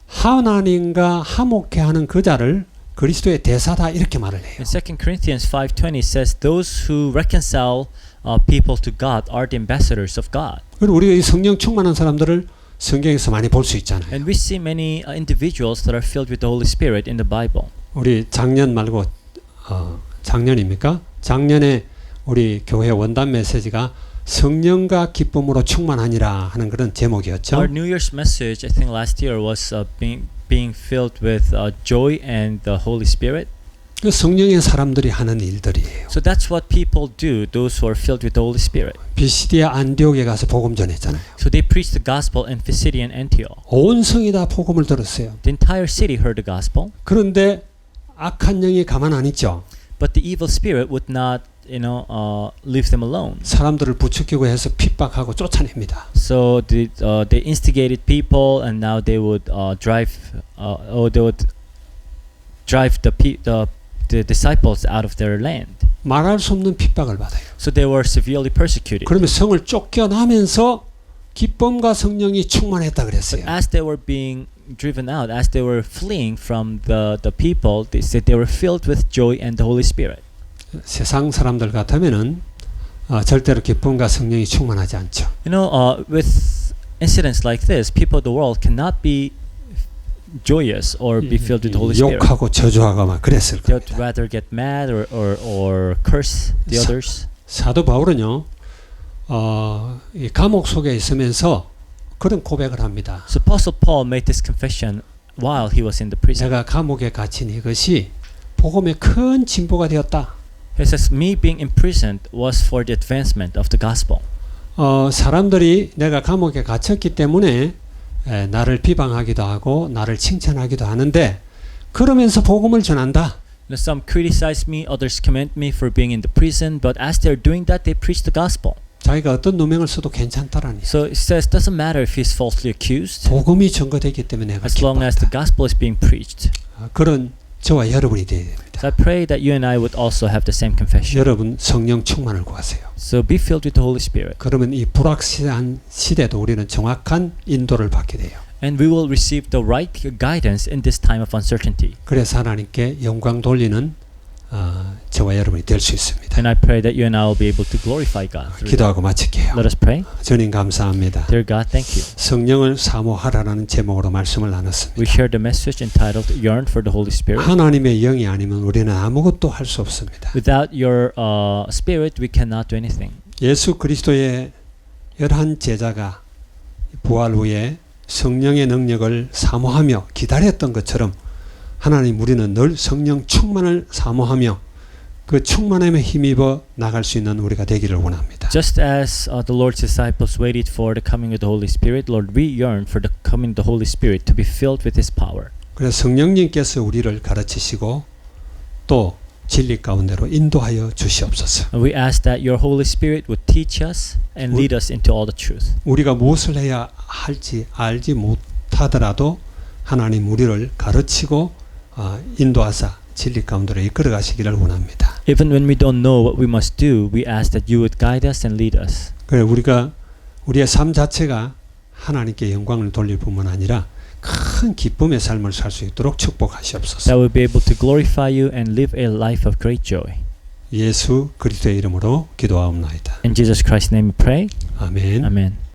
하나님과 화목해하는 그 자를 그리스도의 대사다 이렇게 말을 해요. In 2 Corinthians 5:20 says, those who reconcile people to God are the ambassadors of God. 그리고 우리가 이 성령 충만한 사람들을 성경에서 많이 볼 수 있잖아요. And we see many individuals that are filled with the Holy Spirit in the Bible. 우리 작년 말고 작년입니까? 작년에 우리 교회 원단 메시지가 성령과 기쁨으로 충만하니라 하는 그런 제목이었죠. Our New Year's message, I think last year, was being filled with joy and the Holy Spirit. 그 성령의 사람들이 하는 일들이에요. So that's what people do, those who are filled with the Holy Spirit. 비시디아 안디옥에 가서 복음 전했잖아요. So they preached the gospel in Pisidian Antioch. 온 성이 다 복음을 들었어요. The entire city heard the gospel. 그런데 악한 영이 가만 안 있죠. But the evil spirit would not, leave them alone. 사람들을 부추기고 해서 핍박하고 쫓아냅니다. So they instigated people, and now they would drive the disciples out of their land. 말할 수 없는 핍박을 받아요. So they were severely persecuted. 그러면 성을 쫓겨나면서 기쁨과 성령이 충만했다 그랬어요. As they were being driven out, as they were fleeing from the people, they said they were filled with joy and the Holy Spirit. 세상 사람들 같으면은 절대로 기쁨과 성령이 충만하지 않죠. With incidents like this, people of the world cannot be joyous or be filled with the Holy Spirit. 욕하고 저주하고 막 그랬을 They would 겁니다. rather get mad or curse the others. 사도 바울은요, 이 감옥 속에 있으면서 그런 고백을 합니다. So Apostle Paul made this confession while he was in the prison. 내가 감옥에 갇힌 이것이 복음의 큰 진보가 되었다. He says, me being imprisoned was for the advancement of the gospel. 사람들이 내가 감옥에 갇혔기 때문에 나를 비방하기도 하고 나를 칭찬하기도 하는데 그러면서 복음을 전한다. Some criticize me, others commend me for being in the prison, but as they're doing that, they preach the gospel. 자기가 어떤 누명을 써도 괜찮다라니. So it says, doesn't matter if he's falsely accused, 복음이 전거되기 때문에 내가 as long as the 기뻐한다. gospel is being preached. 그런 저와 여러분이 되어야 됩니다. So I pray that you and I would also have the same confession. 여러분 성령 충만을 구하세요. So be filled with the Holy Spirit. 그러면 이 불확실한 시대도 우리는 정확한 인도를 받게 돼요. And we will receive the right guidance in this time of uncertainty. 그래서 하나님께 영광 돌리는 저와 여러분이 될 수 있습니다. And I pray that you and I will be able to glorify God. through that. 기도하고 마칠게요. Let us pray. 주님 감사합니다. Dear God, thank you. 성령을 사모하라는 제목으로 말씀을 나눴습니다. We shared the message entitled Yearn for the Holy Spirit. 하나님의 영이 아니면 우리는 아무것도 할 수 없습니다. Without your Spirit, we cannot do anything. 예수 그리스도의 11 제자가 부활 후에 성령의 능력을 사모하며 기다렸던 것처럼 하나님 우리는 늘 성령 충만을 사모하며 그 충만함에 힘입어 나갈 수 있는 우리가 되기를 원합니다. Just as the Lord's disciples waited for the coming of the Holy Spirit, Lord, we yearn for the coming of the Holy Spirit to be filled with His power. 그래서 성령님께서 우리를 가르치시고 또 진리 가운데로 인도하여 주시옵소서. And we ask that your Holy Spirit would teach us and lead us into all the truth. 우리가 무엇을 해야 할지 알지 못하더라도 하나님 우리를 가르치고 인도하사 진리 가운데로 이끌어 가시기를 원합니다. Even when we don't know what we must do, we ask that you would guide us and lead us. 그래 우리가 우리의 삶 자체가 하나님께 영광을 돌릴 뿐만 아니라 큰 기쁨의 삶을 살 수 있도록 축복하시옵소서. That we'll be able to glorify you and live a life of great joy. 예수 그리스도의 이름으로 기도하옵나이다. In Jesus Christ's name we pray. 아멘. Amen.